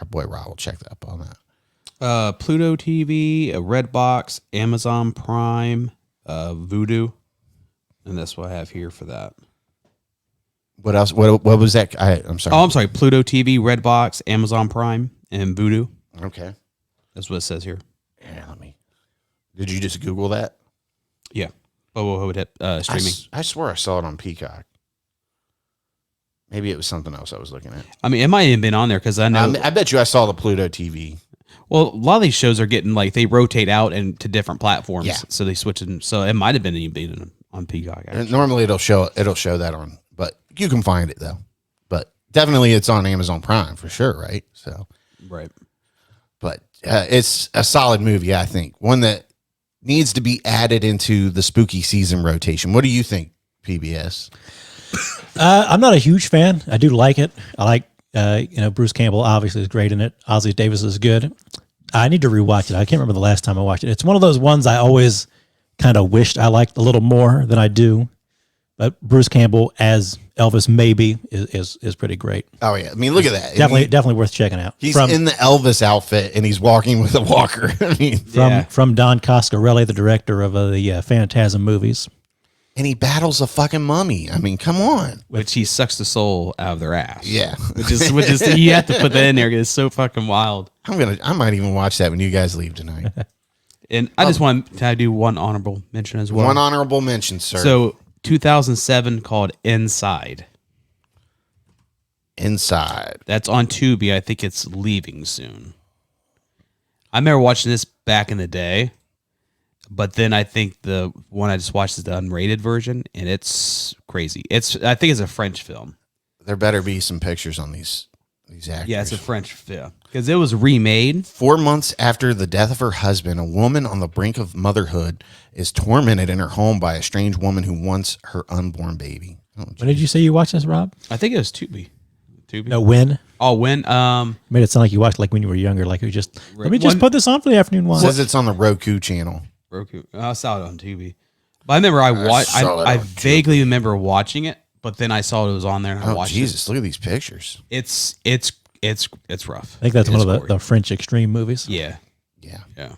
Our boy Rob will check up on that. Pluto TV, Redbox, Amazon Prime, Voodoo, and that's what I have here for that. What else? What was that? I'm sorry. Oh, I'm sorry. Pluto TV, Redbox, Amazon Prime, and Voodoo. Okay. That's what it says here. Yeah, did you just Google that? Yeah. Streaming. I swear I saw it on Peacock. Maybe it was something else I was looking at. I mean, it might have been on there because I know. I bet you I saw the Pluto TV. Well, a lot of these shows are getting they rotate out into different platforms. Yeah. So they switch them. So it might have been even on Peacock. And normally it'll show that on, but you can find it though. But definitely it's on Amazon Prime for sure, right? So right. But it's a solid movie, I think. One that needs to be added into the spooky season rotation. What do you think, PBS? I'm not a huge fan. I do like it. I like, Bruce Campbell obviously is great in it. Ozzie Davis is good. I need to rewatch it. I can't remember the last time I watched it. It's one of those ones I always kind of wished I liked a little more than I do. But Bruce Campbell as Elvis maybe is pretty great. Oh yeah, I mean look at that. Definitely worth checking out. He's in the Elvis outfit and he's walking with a walker. I mean, from Don Coscarelli, the director of the Phantasm movies. And he battles a fucking mummy. I mean, come on. Which he sucks the soul out of their ass. Yeah. Which is you have to put that in there because it's so fucking wild. I might even watch that when you guys leave tonight. And I just want to do one honorable mention as well. One honorable mention, sir. So 2007 called Inside. That's on Tubi. I think it's leaving soon. I remember watching this back in the day. But then I think the one I just watched is the unrated version, and it's crazy. I think it's a French film. There better be some pictures on these actors. Yeah, it's a French film because it was remade. 4 months after the death of her husband, a woman on the brink of motherhood is tormented in her home by a strange woman who wants her unborn baby. When did you say you watched this, Rob? I think it was Tubi. No, when? Oh, when? Made it sound like you watched when you were younger. Like you just let me just put this on for the afternoon one. It says it's on the Roku channel. Roku. I saw it on Tubi. But I remember I vaguely remember watching it, but then I saw it was on there and I watched Jesus, look at these pictures. It's It's rough. I think that's It's one of gory. the French extreme movies. Yeah. Yeah. Yeah.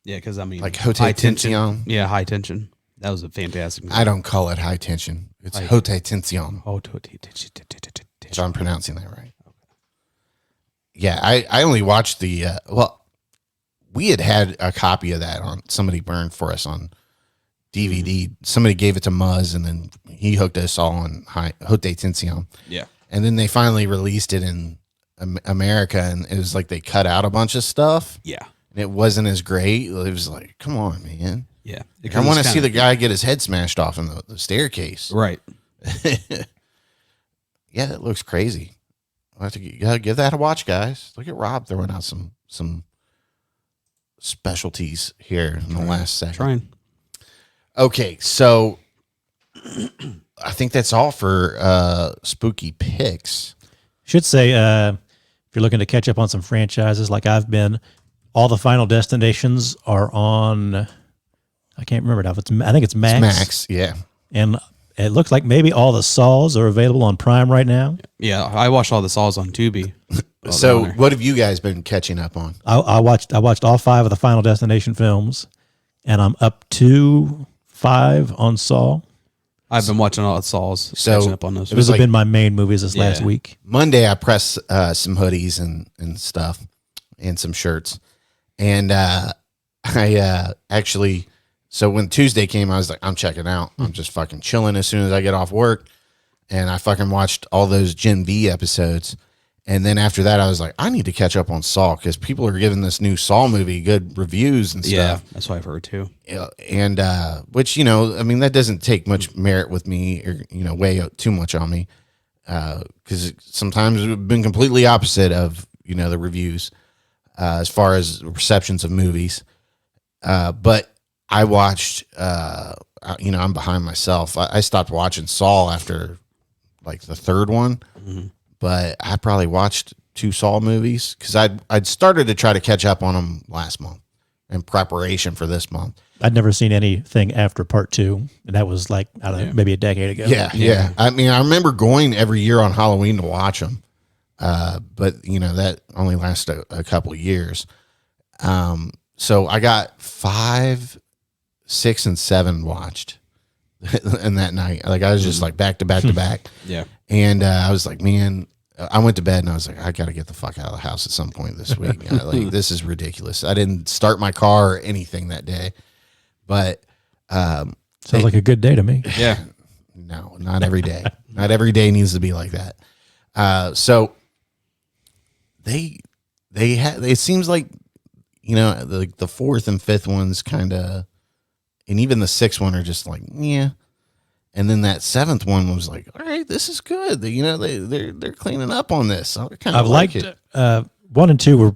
Yeah, because I mean, Like high Haute tension. Tension. Yeah, high tension. That was a fantastic movie. I don't call it high tension. It's Haute Tension. If I'm pronouncing that right. Yeah, I only watched the we had a copy of that on somebody burned for us on DVD. Somebody gave it to Muzz, and then he hooked us all on Haute Tension. Yeah. And then they finally released it in America, and it was like they cut out a bunch of stuff. Yeah. And it wasn't as great. It was like, come on, man. Yeah. I want to see the guy get his head smashed off in the staircase. Right. Yeah, that looks crazy. I have to give that a watch, guys. Look at Rob throwing out some specialties here in the last second. Trying. Okay, so I think that's all for spooky picks. Should say, if you're looking to catch up on some franchises like I've been, all the Final Destinations are on, I can't remember now. I think it's Max. It's Max, yeah. And it looks like maybe all the Saws are available on Prime right now. Yeah, I watched all the Saws on Tubi. So what have you guys been catching up on? I watched all 5 of the Final Destination films, and I'm up to 5 on Saw. I've been watching all the Saws, So, catching up on those. it was Those have like- been my main movies this last Yeah. week. Monday, I pressed some hoodies and stuff and some shirts. And I actually, so when Tuesday came, I was like, I'm checking out. I'm just fucking chilling as soon as I get off work. And I fucking watched all those Gen V episodes. And then after that, I was like, I need to catch up on Saw because people are giving this new Saw movie good reviews and Yeah, stuff. that's what I've heard too. And which, I mean, that doesn't take much merit with me or, weigh too much on me. Because sometimes we've been completely opposite of, the reviews as far as receptions of movies. But I watched, I'm behind myself. I stopped watching Saw after like the third one, but I probably watched 2 Saw movies because I'd started to try to catch up on them last month in preparation for this month. I'd never seen anything after part 2, and that was like, I don't know, maybe a decade ago. Yeah. I mean, I remember going every year on Halloween to watch them. But that only lasted a couple of years. So I got 5, 6, and 7 watched in that night. Like I was just like back to back to back. Yeah. And I was like, man, I went to bed and I was like, I got to get the fuck out of the house at some point this week. This is ridiculous. I didn't start my car or anything that day, but Sounds like a good day to me. Yeah. no, not every day. Not every day needs to be like that. So they had. It seems like the 4th and 5th ones kind of, and even the 6th one are just like yeah. And then that 7th one was like, all right, this is good. They're cleaning up on this. I kind of I've liked it. 1 and 2 were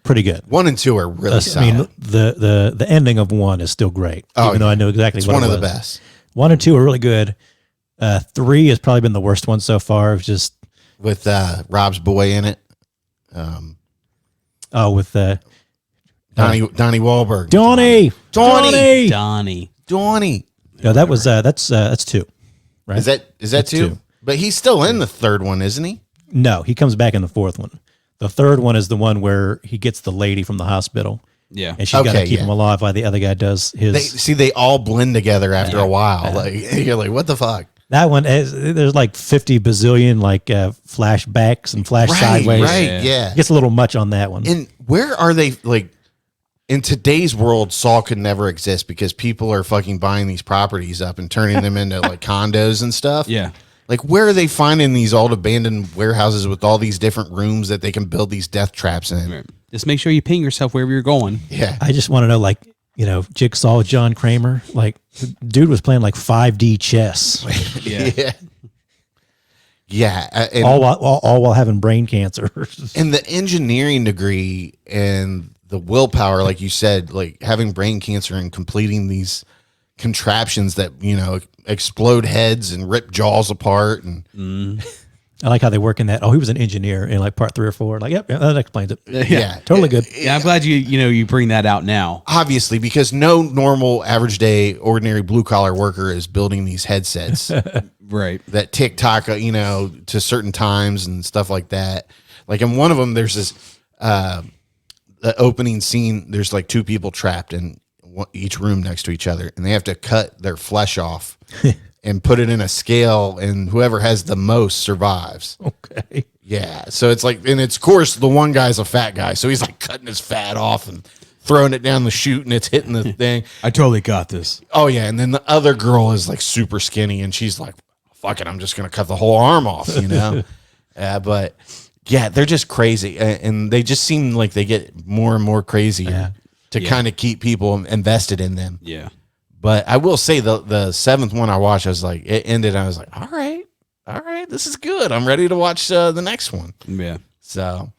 pretty good. 1 and 2 are really I solid. mean, the ending of 1 is still great, even though I know exactly It's what one it of was. the best. 1 and 2 are really good. 3 has probably been the worst one so far. It's just With Rob's boy in it. with Donnie Wahlberg. Donnie. Donnie. No, that was that's 2. Right? Is that That's 2? 2. But he's still in the 3rd one, isn't he? No, he comes back in the 4th one. The 3rd one is the one where he gets the lady from the hospital, Yeah. and she's got to Okay, keep yeah. him alive while the other guy does his. They all blend together after a while. Like you're like, what the fuck? That one there's like 50 bazillion flashbacks and flash sideways. Right, yeah. It gets a little much on that one. And where are they like in today's world? Saw could never exist because people are fucking buying these properties up and turning them into like condos and stuff. Yeah. Like where are they finding these old abandoned warehouses with all these different rooms that they can build these death traps in? Just make sure you ping yourself wherever you're going. Yeah. I just want to know, Jigsaw John Kramer, the dude was playing like 5D chess, Yeah. Yeah. And, all while having brain cancer. and the engineering degree and the willpower, like you said, like having brain cancer and completing these contraptions that, explode heads and rip jaws apart. And I like how they work in that. Oh, he was an engineer in like part 3 or 4. Like, yep, that explains it. Yeah. Totally good. Yeah, I'm glad you bring that out now. Obviously, because no normal, average day, ordinary blue collar worker is building these headsets Right. that TikTok, to certain times and stuff like that. Like in one of them, there's this the opening scene. There's like 2 people trapped in each room next to each other, and they have to cut their flesh off and put it in a scale, and whoever has the most survives. Okay. Yeah. So it's like, and it's, of course, the one guy's a fat guy, so he's like cutting his fat off and throwing it down the chute, and it's hitting the thing. I totally got this. Oh yeah, and then the other girl is like super skinny, and she's like, "Fuck it, I'm just gonna cut the whole arm off," But yeah, they're just crazy, and they just seem like they get more and more crazy to kind of keep people invested in them. Yeah. But I will say the 7th one I watched, I was like, it ended, and I was like, all right, this is good. I'm ready to watch the next one. Yeah. So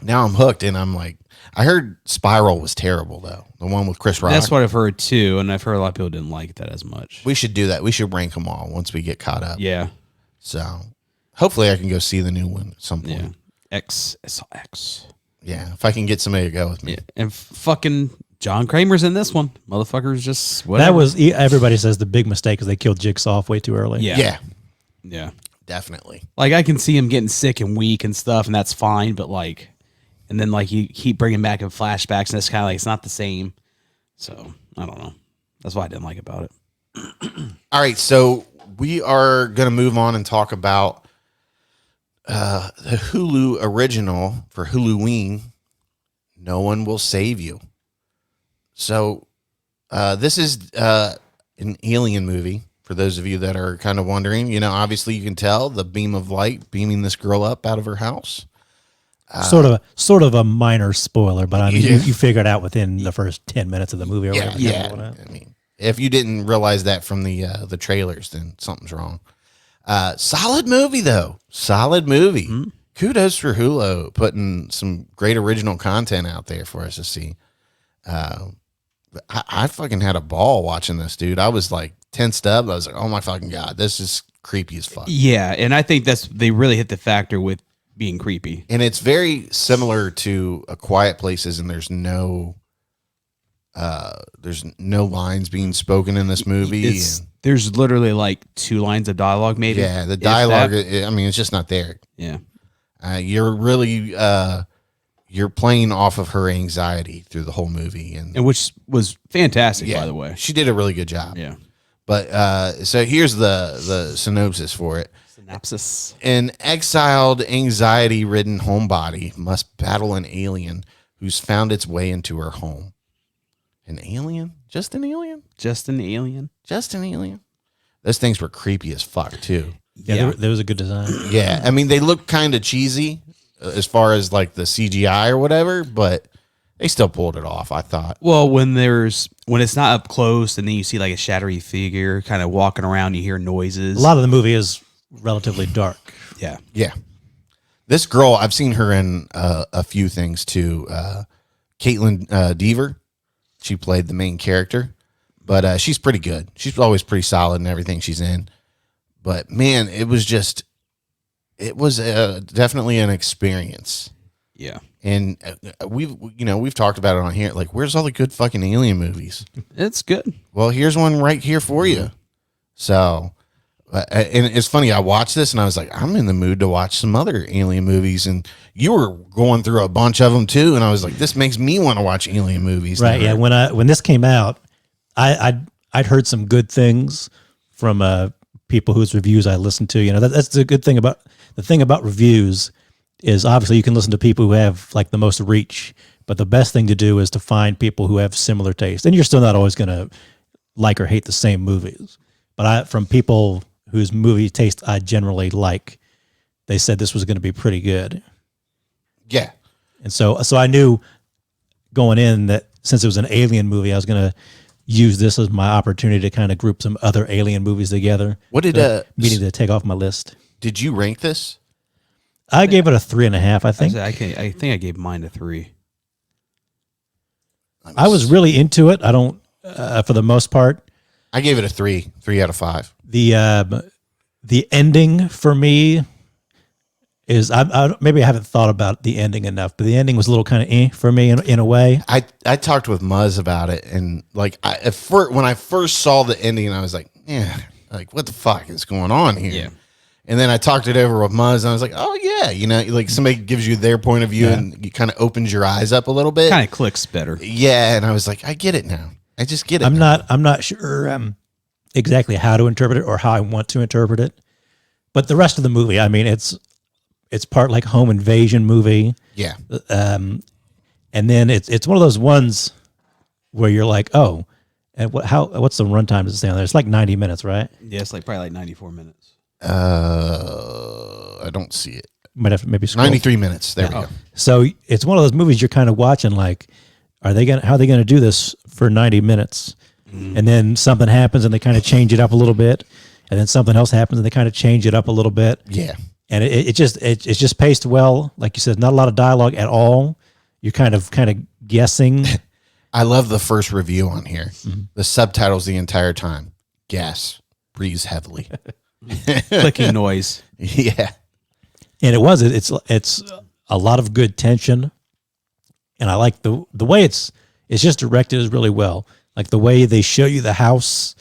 now I'm hooked, and I'm like, I heard Spiral was terrible though, the one with Chris Rock. That's what I've heard too, and I've heard a lot of people didn't like that as much. We should do that. We should rank them all once we get caught up. Yeah. So hopefully I can go see the new one at some point. Yeah. X. Yeah, if I can get somebody to go with me. Yeah. And fucking John Kramer's in this one. Motherfucker's just whatever. That was, everybody says the big mistake is they killed Jigsaw off way too early. Yeah. Yeah, definitely. Like I can see him getting sick and weak and stuff, and that's fine. But like, and then like you keep bringing back in flashbacks, and it's kind of like it's not the same. So I don't know. That's what I didn't like about it. All right, so we are going to move on and talk about the Hulu original for Halloween, No One Will Save You. So this is an alien movie, for those of you that are kind of wondering. Obviously you can tell the beam of light beaming this girl up out of her house. Sort of a minor spoiler, but I mean, you figure it out within the first 10 minutes of the movie. Or whatever. Yeah. I mean, if you didn't realize that from the trailers, then something's wrong. Solid movie though. Solid movie. Mm-hmm. Kudos for Hulu putting some great original content out there for us to see. I fucking had a ball watching this, dude. I was like tensed up. I was like, oh my fucking God, this is creepy as fuck. Yeah. And I think they really hit the factor with being creepy. And it's very similar to A Quiet Places, and there's no lines being spoken in this movie. There's literally like 2 lines of dialogue, maybe. Yeah, the dialogue. I mean, it's just not there. Yeah, you're really you're playing off of her anxiety through the whole movie, and which was fantastic, by the way. She did a really good job. Yeah. But so here's the synopsis for it. Synopsis. An exiled, anxiety-ridden homebody must battle an alien who's found its way into her home. An alien? Just an alien? Just an alien. Just an alien. Those things were creepy as fuck, too. Yeah. There was a good design. Yeah. I mean, they look kind of cheesy as far as like the CGI or whatever, but they still pulled it off, I thought. Well, when it's not up close and then you see like a shadowy figure kind of walking around, you hear noises. A lot of the movie is relatively dark. Yeah. Yeah. This girl, I've seen her in a few things too. Caitlin Deaver. She played the main character, but she's pretty good. She's always pretty solid in everything she's in. But man, it was definitely an experience. Yeah. And we've talked about it on here. Like, where's all the good fucking alien movies? It's good. Well, here's one right here for you. So, and it's funny. I watched this and I was like, I'm in the mood to watch some other alien movies. And you were going through a bunch of them too. And I was like, this makes me want to watch alien movies. Right. Yeah. When this came out, I'd heard some good things from people whose reviews I listened to. That's the good thing about reviews is obviously you can listen to people who have like the most reach, but the best thing to do is to find people who have similar taste. And you're still not always going to like or hate the same movies. But from people whose movie taste I generally like, they said this was going to be pretty good. Yeah. And so I knew going in that since it was an alien movie, I was going to use this as my opportunity to kind of group some other alien movies together. What did meaning to take off my list? Did you rank this? I gave it a 3.5. I think. I think I gave mine a 3. I was really into it. I don't, for the most part. I gave it a 3 out of 5. The ending for me, is maybe I haven't thought about the ending enough, but the ending was a little kind of for me in a way. I talked with Muzz about it, and like when I first saw the ending, I was like, yeah, like what the fuck is going on here? Yeah. And then I talked it over with Muzz, and I was like, oh yeah, like somebody gives you their point of view, and you kind of opens your eyes up a little bit. Kind of clicks better. Yeah, and I was like, I get it now. I just get it. I'm not sure exactly how to interpret it or how I want to interpret it, but the rest of the movie, I mean, it's part like home invasion movie. Yeah. And then it's one of those ones where you're like, oh, and what's the runtime does it say on there? It's like 90 minutes, right? Yeah, it's like probably like 94 minutes. I don't see it. Might have to maybe scroll. 93 minutes. There we go. So it's one of those movies you're kind of watching like, how are they gonna do this for 90 minutes? And then something happens and they kind of change it up a little bit, and then something else happens and they kind of change it up a little bit. Yeah. And it's just paced well. Like you said, not a lot of dialogue at all. You're kind of guessing. I love the first review on here. The subtitles the entire time. Gas. Breathes heavily. Clicking noise. Yeah. And it's a lot of good tension. And I like the way it's just directed is really well. Like the way they show you the house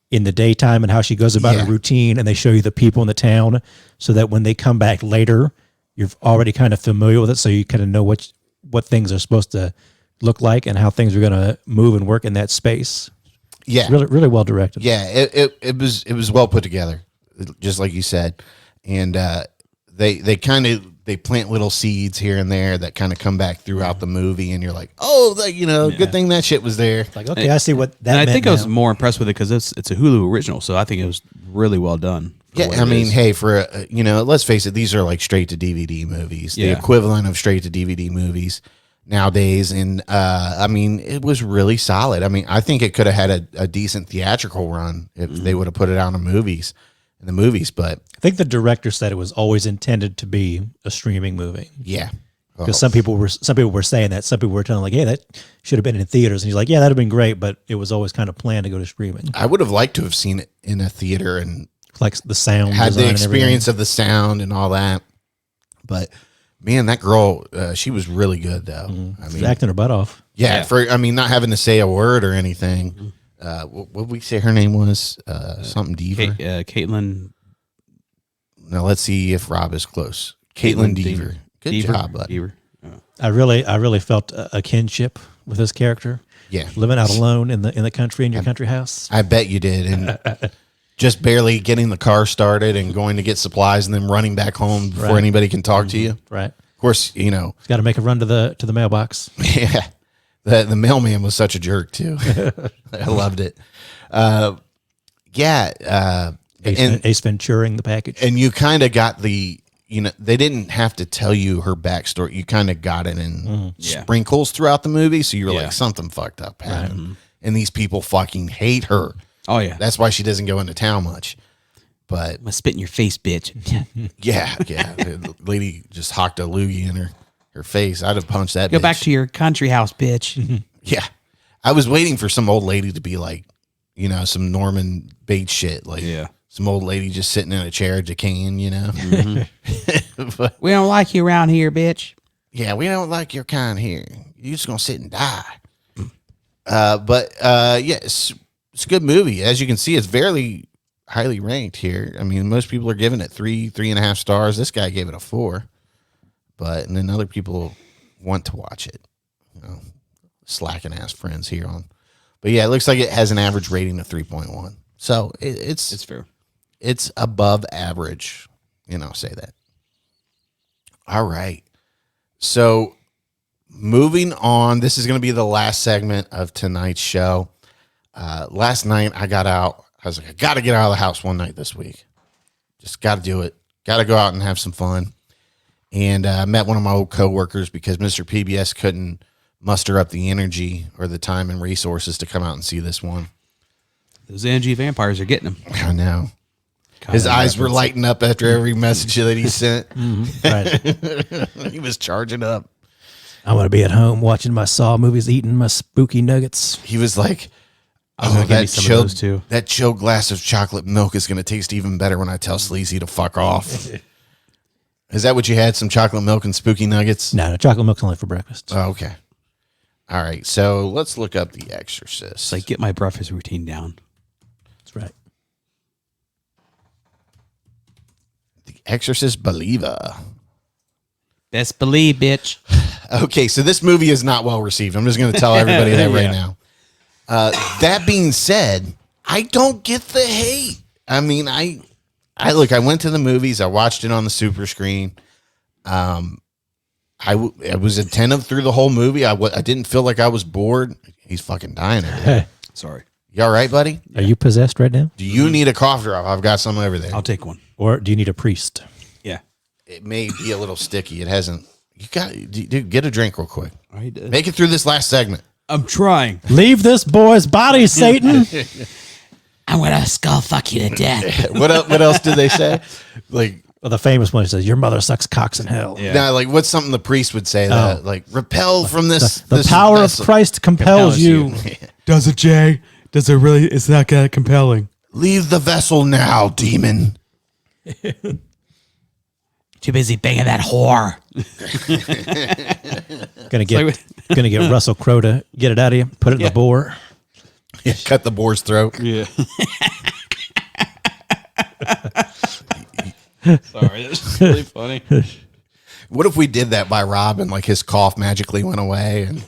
in the daytime and how she goes about her routine, and they show you the people in the town so that when they come back later, you're already kind of familiar with it. So you kind of know what things are supposed to look like and how things are going to move and work in that space. Yeah. It's really, really well directed. Yeah. It was well put together, just like you said. And they plant little seeds here and there that kind of come back throughout the movie, and you're like, oh, good thing that shit was there. Like, okay, I see what that And I meant think I was now. more impressed with it because it's a Hulu original, so I think it was really well done. Yeah, I mean, hey, for let's face it, these are like straight to DVD movies, the equivalent of straight to DVD movies nowadays. And I mean, it was really solid. I mean, I think it could have had a decent theatrical run if they would have put it out in the movies. But I think the director said it was always intended to be a streaming movie. yeah, Because some people were saying that. Some people were telling like, "Hey, that should have been in theaters." And he's like, "Yeah, that'd have been great, but it was always kind of planned to go to streaming." I would have liked to have seen it in a theater and Like the sound, had design the and experience of the sound and all that. But man, that girl, she was really good though. everything. I She's mean, acting her butt off. yeah, not having to say a word or anything. What did we say her name was? Something Deaver. Caitlin. Now let's see if Rob is close. Caitlin Deaver. Good job, bud. Deaver. I really felt a kinship with this character. Yeah. Living out alone in the country in your country house. I bet you did. And just barely getting the car started and going to get supplies and then running back home before Right. anybody can talk to you. Right. Of course, Got to make a run to the mailbox. yeah. The mailman was such a jerk too. I loved it. Ace Venturing the package. And you kind of got they didn't have to tell you her backstory. You kind of got it in sprinkles throughout the movie. So you were like, something fucked up happened. And these people fucking hate her. Oh yeah, That's why she doesn't go into town much. But I'm gonna spit in your face, bitch. yeah. The lady just hocked a loogie in her face. I'd have punched that Go bitch. back to your country house, bitch. Yeah. I was waiting for some old lady to be like, some Norman Bates shit. Like some old lady just sitting in a chair decaying, But, We don't like you around here, bitch. yeah, we don't like your kind here. You're just going to sit and die. It's a good movie. As you can see, it's very highly ranked here. I mean, most people are giving it 3.5 stars. This guy gave it a 4. And then other people want to watch it. Slacking ass friends here on. But yeah, it looks like it has an average rating of 3.1. So it's fair. It's above average. Say that. All right. So moving on, this is going to be the last segment of tonight's show. Last night I got out. I was like, I got to get out of the house one night this week. Just got to do it. Got to go out and have some fun. And I met one of my old coworkers because Mr. PBS couldn't muster up the energy or the time and resources to come out and see this one. Those energy vampires are getting him. I know. His eyes were lighting up after every message that he sent. Right. He was charging up. I want to be at home watching my Saw movies, eating my spooky nuggets. He was like, I'm gonna give me some of those too. That chilled glass of chocolate milk is going to taste even better when I tell Sleazy to fuck off. Is that what you had? Some chocolate milk and spooky nuggets? No, chocolate milk's only for breakfast. Oh, okay. All right. So let's look up The Exorcist. It's like, get my breakfast routine down. That's right. The Exorcist Believer. Best believe, bitch. Okay, so this movie is not well received. I'm just going to tell everybody that right now. That being said, I don't get the hate. I mean, I went to the movies. I watched it on the super screen. I was attentive through the whole movie. I didn't feel like I was bored. He's fucking dying over there. Sorry. You all right, buddy? Are you possessed right now? Do you need a cough drop? I've got some over there. I'll take one. Or do you need a priest? Yeah. It may be a little sticky. It hasn't. You got, dude, get a drink real quick. I did. Make it through this last segment. I'm trying. Leave this boy's body, Satan. I'm going to skull fuck you to death. What else did they say? Like, Well, the famous one says, "Your mother sucks cocks in hell." Yeah. now, like, what's something the priest would say? That like, repel from this. The this power of vessel. Christ compels you. Does it, Jay? Does it really? It's not that compelling. Leave the vessel now, demon. Too busy banging that whore. Gonna get Russell Crowe to get it out of you. Put it in the bore. Yeah, cut the boar's throat. Yeah. Sorry, that's really funny. What if we did that by Rob and like his cough magically went away and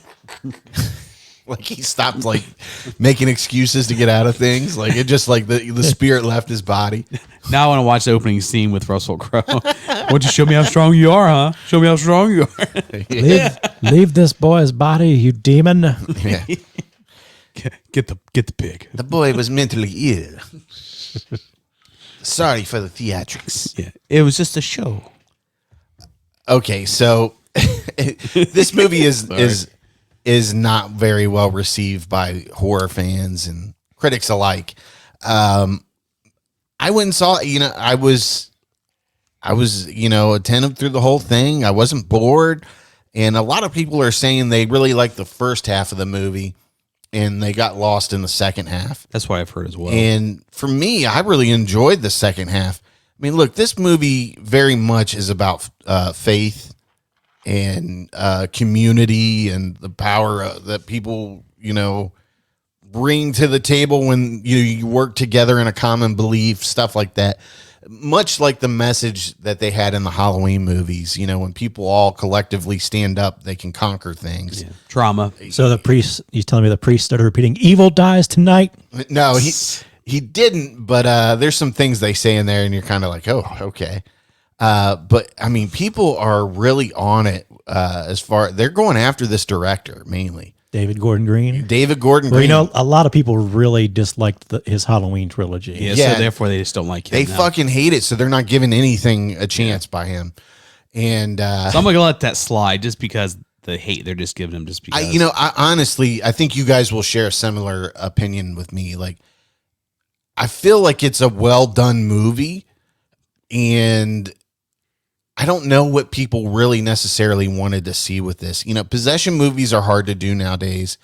like he stopped like making excuses to get out of things? Like it just like the spirit left his body. Now I want to watch the opening scene with Russell Crowe. Won't you show me how strong you are, huh? Show me how strong you are. Leave this boy's body, you demon. Yeah. Get the pig. The boy was mentally ill. Sorry for the theatrics. Yeah, it was just a show. Okay, so this movie is not very well received by horror fans and critics alike. I went and saw, I was, attentive through the whole thing. I wasn't bored. And a lot of people are saying they really liked the first half of the movie and they got lost in the second half. That's what I've heard as well. And for me, I really enjoyed the second half. I mean, look, this movie very much is about faith and community and the power that people, bring to the table when you work together in a common belief, stuff like that. Much like the message that they had in the Halloween movies, when people all collectively stand up, they can conquer things. Yeah. Trauma. So the priest, he's telling me the priest started repeating, "Evil dies tonight." No, he didn't, but there's some things they say in there and you're kind of like, oh, okay. But I mean, people are really on it they're going after this director mainly. David Gordon Green. Well, a lot of people really disliked his Halloween trilogy. Yeah, Yeah. so therefore they just don't like him. they now. fucking hate it, so they're not giving anything a chance by him. And So I'm gonna let that slide just because the hate they're just giving him just because. I honestly, I think you guys will share a similar opinion with me. Like, I feel like it's a well done movie, and I don't know what people really necessarily wanted to see with this. Possession movies are hard to do nowadays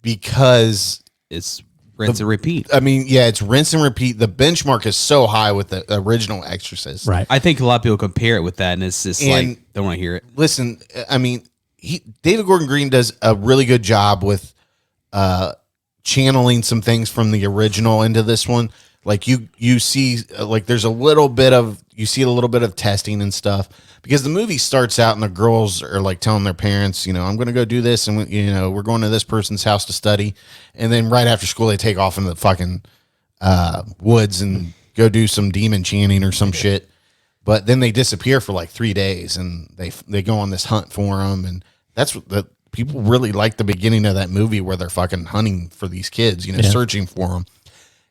because it's rinse and repeat. I mean, yeah, it's rinse and repeat. The benchmark is so high with the original Exorcist. Right. I think a lot of people compare it with that, and it's just And- like don't want to hear it. Listen, I mean, David Gordon Green does a really good job with channeling some things from the original into this one. Like you see, like there's a little bit of testing and stuff because the movie starts out and the girls are like telling their parents, I'm going to go do this and we're going to this person's house to study, and then right after school they take off into the fucking woods and go do some demon chanting or some shit. But then they disappear for like 3 days and they go on this hunt for them, and that's what the people really like the beginning of that movie where they're fucking hunting for these kids, searching for them.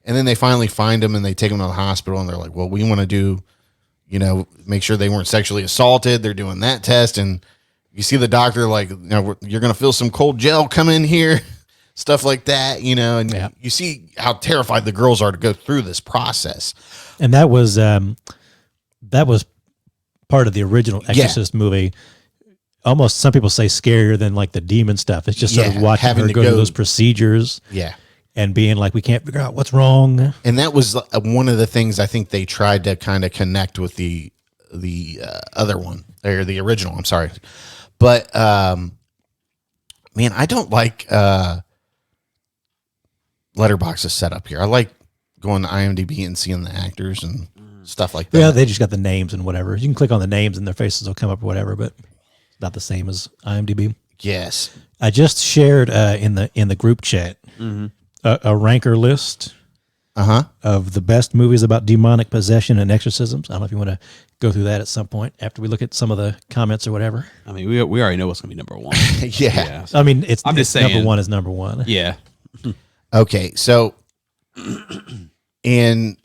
And then they finally find them and they take them to the hospital and they're like, well, we want to do, make sure they weren't sexually assaulted. They're doing that test. And you see the doctor like, you're going to feel some cold gel come in here, stuff like that, and you see how terrified the girls are to go through this process. And that was part of the original Exorcist movie. Almost, some people say scarier than like the demon stuff. It's just sort of watching her go through those procedures. Yeah. And being like, we can't figure out what's wrong. And that was one of the things I think they tried to kind of connect with the other one or the original. I'm sorry, but man, I don't like Letterboxd's setup here. I like going to IMDb and seeing the actors and stuff like that. Yeah, they just got the names and whatever. You can click on the names and their faces will come up or whatever, but it's not the same as IMDb. Yes, I just shared in the group chat a ranker list of the best movies about demonic possession and exorcisms. I don't know if you want to go through that at some point after we look at some of the comments or whatever. I mean, we already know what's going to be number one. yeah. I mean, I'm just saying. Number one is number one. Yeah. Okay, so in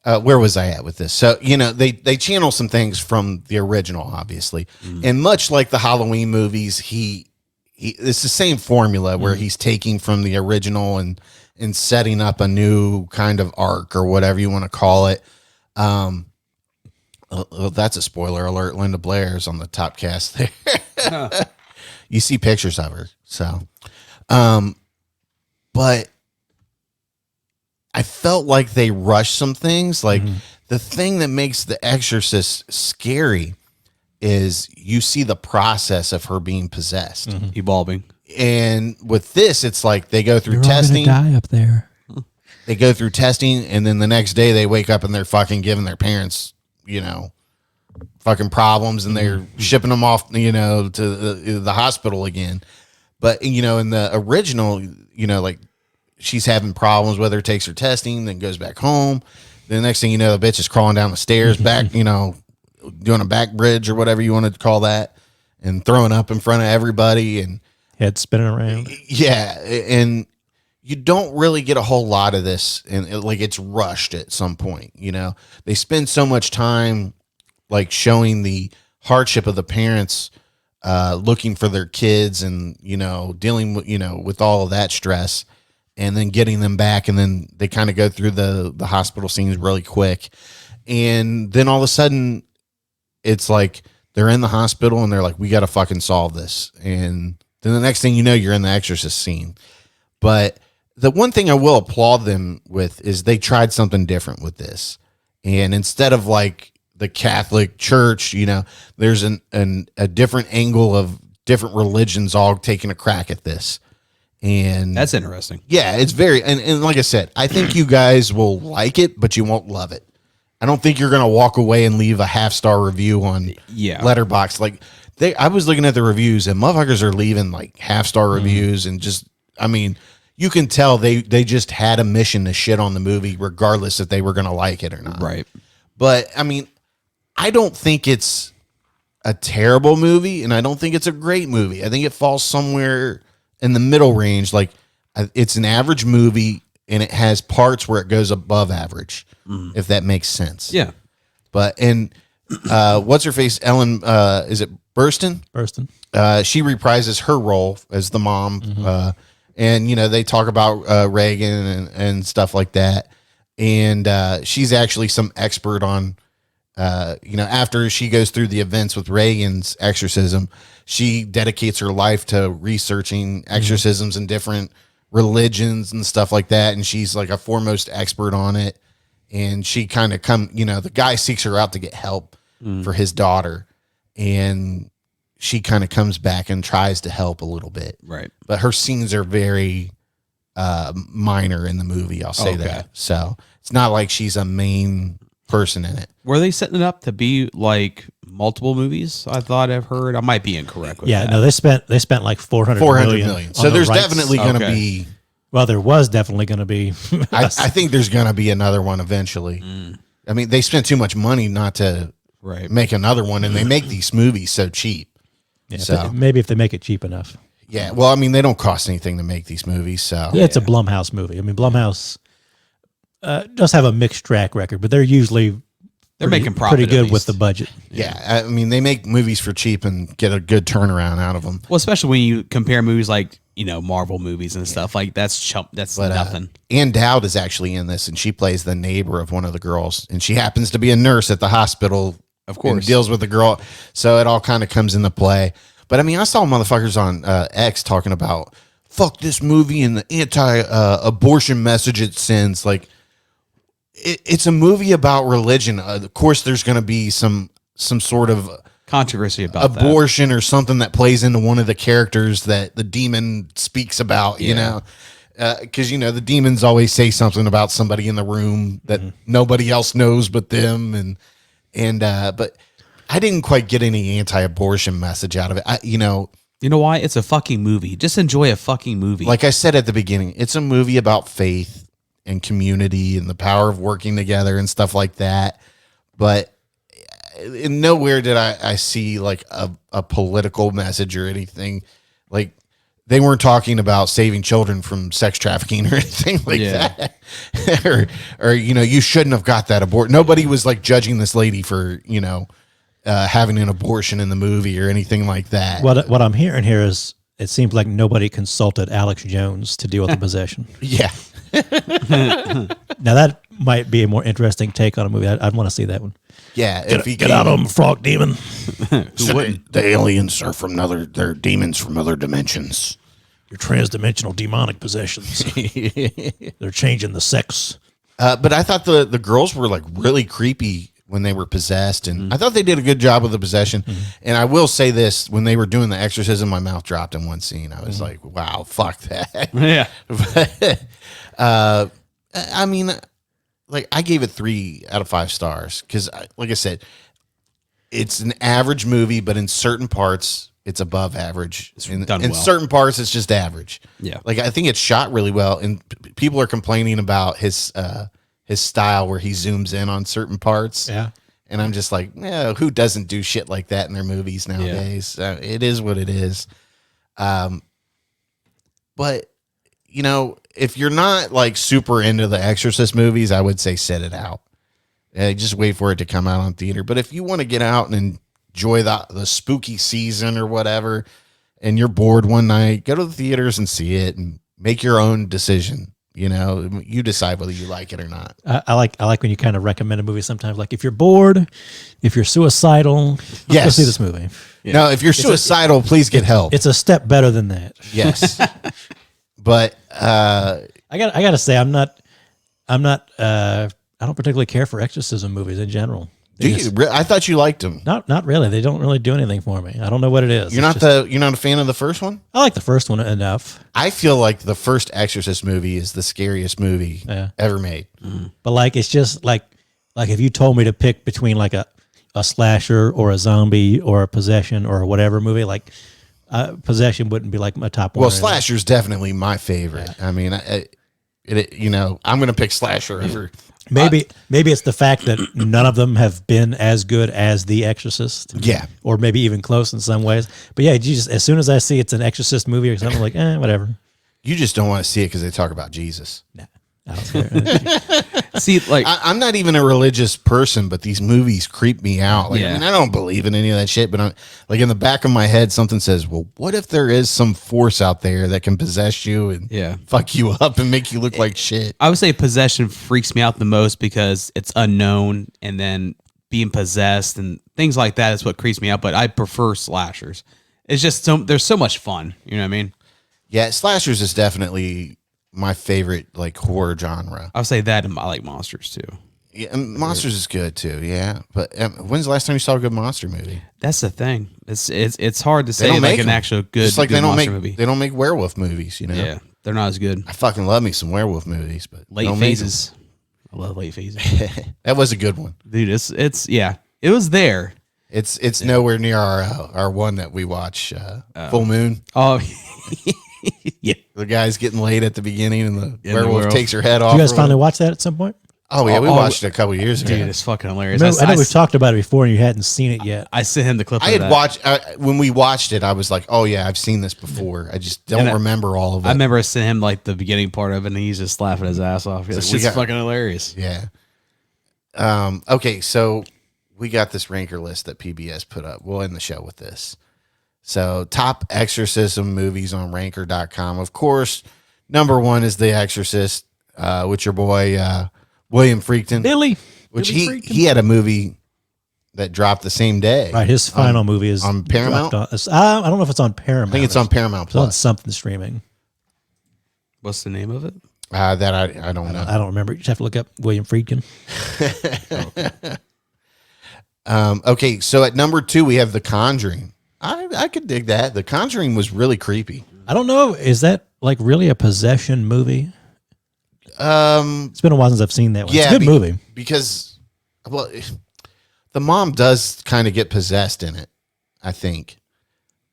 where was I at with this? So they channel some things from the original, obviously, and much like the Halloween movies, it's the same formula where he's taking from the original and setting up a new kind of arc or whatever you want to call it. Well, that's a spoiler alert. Linda Blair is on the top cast there. You see pictures of her, so. But I felt like they rushed some things. Like the thing that makes The Exorcist scary is you see the process of her being possessed, Evolving. and with this, it's like they go through You're testing. all gonna die up there. They go through testing, and then the next day they wake up and they're fucking giving their parents, fucking problems, and they're shipping them off, to the hospital again. But in the original, like she's having problems, whether it takes her testing, then goes back home. The next thing you know, the bitch is crawling down the stairs back, doing a back bridge or whatever you want to call that, and throwing up in front of everybody, and Head spinning around. yeah, and you don't really get a whole lot of this, and it's rushed at some point. They spend so much time like showing the hardship of the parents looking for their kids and dealing with with all of that stress, and then getting them back, and then they kind of go through the hospital scenes really quick, and then all of a sudden it's like they're in the hospital and they're like, we got to fucking solve this, and then the next thing you know, you're in the Exorcist scene. But the one thing I will applaud them with is they tried something different with this, and instead of like the Catholic Church, there's a different angle of different religions all taking a crack at this. And That's interesting. yeah, it's very, and like I said, I think you guys will like it, but you won't love it. I don't think you're going to walk away and leave a 5-star review on Letterboxd. Like I was looking at the reviews, and motherfuckers are leaving like 5-star reviews, and just, I mean, you can tell they just had a mission to shit on the movie regardless if they were going to like it or not. Right. But I mean, I don't think it's a terrible movie, and I don't think it's a great movie. I think it falls somewhere in the middle range. Like it's an average movie, and it has parts where it goes above average, if that makes sense. Yeah. But what's her face? Ellen, is it Burstyn? Burstyn. She reprises her role as the mom, and they talk about Reagan and stuff like that. And she's actually some expert on, after she goes through the events with Reagan's exorcism, she dedicates her life to researching exorcisms in different religions and stuff like that. And she's like a foremost expert on it. And she kind of the guy seeks her out to get help for his daughter. And she kind of comes back and tries to help a little bit. Right. But her scenes are very minor in the movie. I'll say that. So it's not like she's a main person in it. Were they setting it up to be like multiple movies? I thought I've heard. I might be incorrect with that. No, they spent like 400 million. So there's definitely going to be. Well, there was definitely going to be. I think there's going to be another one eventually. I mean, they spent too much money not to make another one, and they make these movies so cheap. Yeah, so maybe if they make it cheap enough. Yeah, well, I mean, they don't cost anything to make these movies, so yeah, it's a Blumhouse movie. I mean, Blumhouse does have a mixed track record, but they're usually making profit pretty good with the budget. Yeah, I mean, they make movies for cheap and get a good turnaround out of them. Well, especially when you compare movies like Marvel movies and stuff like that's nothing. Ann Dowd is actually in this, and she plays the neighbor of one of the girls, and she happens to be a nurse at the hospital. Of course, and deals with the girl, so it all kind of comes into play. But I mean, I saw motherfuckers on X talking about fuck this movie and the anti-abortion message it sends. Like, it's a movie about religion. Of course, there's going to be some sort of controversy about abortion or something that plays into one of the characters that the demon speaks about, you know, because, the demons always say something about somebody in the room that nobody else knows but them. But I didn't quite get any anti-abortion message out of it. You know why? It's a fucking movie. Just enjoy a fucking movie. Like I said at the beginning, it's a movie about faith and community and the power of working together and stuff like that. But in nowhere did I see like a political message or anything. Like they weren't talking about saving children from sex trafficking or anything like that. or you shouldn't have got that abort. Nobody was like judging this lady for, having an abortion in the movie or anything like that. What I'm hearing here is it seems like nobody consulted Alex Jones to deal with the possession. Yeah. Now that might be a more interesting take on a movie. I'd want to see that one. Yeah, Get out of him, frog demon. Who wouldn't? The aliens are they're demons from other dimensions. Your transdimensional demonic possessions. They're changing the sex. But I thought the girls were like really creepy when they were possessed, and I thought they did a good job with the possession. And I will say this: when they were doing the exorcism, my mouth dropped in one scene. I was like, "Wow, fuck that!" Yeah. But, I mean, like I gave it 3 out of 5 stars because, like I said, it's an average movie, but in certain parts, it's above average. In certain parts, it's just average. Yeah. Like I think it's shot really well, and people are complaining about his style where he zooms in on certain parts. Yeah. And I'm just like, who doesn't do shit like that in their movies nowadays? It is what it is. But if you're not like super into the Exorcist movies, I would say set it out. Just wait for it to come out on theater. But if you want to get out and enjoy the spooky season or whatever, and you're bored one night, go to the theaters and see it and make your own decision. You decide whether you like it or not. I like when you kind of recommend a movie sometimes. Like if you're bored, if you're suicidal, go see this movie. Yeah. No, if you're suicidal, please get help. It's a step better than that. Yes. But I gotta say I don't particularly care for exorcism movies in general. I thought you liked them. Not really. They don't really do anything for me. I don't know what it is. You're not a fan of the first one? I like the first one enough. I feel like the first Exorcist movie is the scariest movie ever made. But like it's just like if you told me to pick between like a slasher or a zombie or a possession or whatever movie, like possession wouldn't be like my top one. Well, slasher's definitely my favorite. Yeah. I mean, I'm going to pick slasher over. Maybe it's the fact that none of them have been as good as The Exorcist. Yeah. Or maybe even close in some ways. But yeah, as soon as I see it's an Exorcist movie or something, I'm like, whatever. You just don't want to see it because they talk about Jesus. Nah, I don't care. See, like I'm not even a religious person, but these movies creep me out. Like, I mean, I don't believe in any of that shit, but I'm like in the back of my head, something says, well, what if there is some force out there that can possess you and fuck you up and make you look like shit? I would say possession freaks me out the most because it's unknown, and then being possessed and things like that is what creeps me out. But I prefer slashers. It's just there's so much fun. You know what I mean? Yeah, slashers is definitely my favorite like horror genre. I'll say that, and I like monsters too. Yeah, and monsters is good too. Yeah, but when's the last time you saw a good monster movie? That's the thing. It's hard to say like an actual good. Just like good they don't monster make movie. They don't make werewolf movies. Yeah, they're not as good. I fucking love me some werewolf movies, but Late Phases. I love Late Phases. That was a good one, dude. It's it was there. It's nowhere near our one that we watch, Full Moon. Oh. Yeah, the guy's getting laid at the beginning, and the werewolf takes her head off. Did you guys finally watch that at some point? Oh yeah, we watched it a couple years ago. Dude, it's fucking hilarious. I know we've talked about it before, and you hadn't seen it yet. I sent him the clip. I had watched when we watched it. I was like, "Oh yeah, I've seen this before." I just don't remember all of it. I remember I sent him like the beginning part of it, and he's just laughing his ass off. It's just fucking hilarious. Yeah. Okay, so we got this ranker list that PBS put up. We'll end the show with this. So, top exorcism movies on ranker.com. Of course, number 1 is The Exorcist, with your boy William Friedkin. Billy. He had a movie that dropped the same day. Right, his final movie is on Paramount. I don't know if it's on Paramount. I think it's on Paramount It's on Plus. something streaming. What's the name of it? That I don't know. I don't remember. You just have to look up William Friedkin. Okay, so at number 2 we have The Conjuring. I could dig that. The Conjuring was really creepy. I don't know. Is that like really a possession movie? It's been a while since I've seen that one. Yeah, it's a good movie. Because, well, the mom does kind of get possessed in it, I think.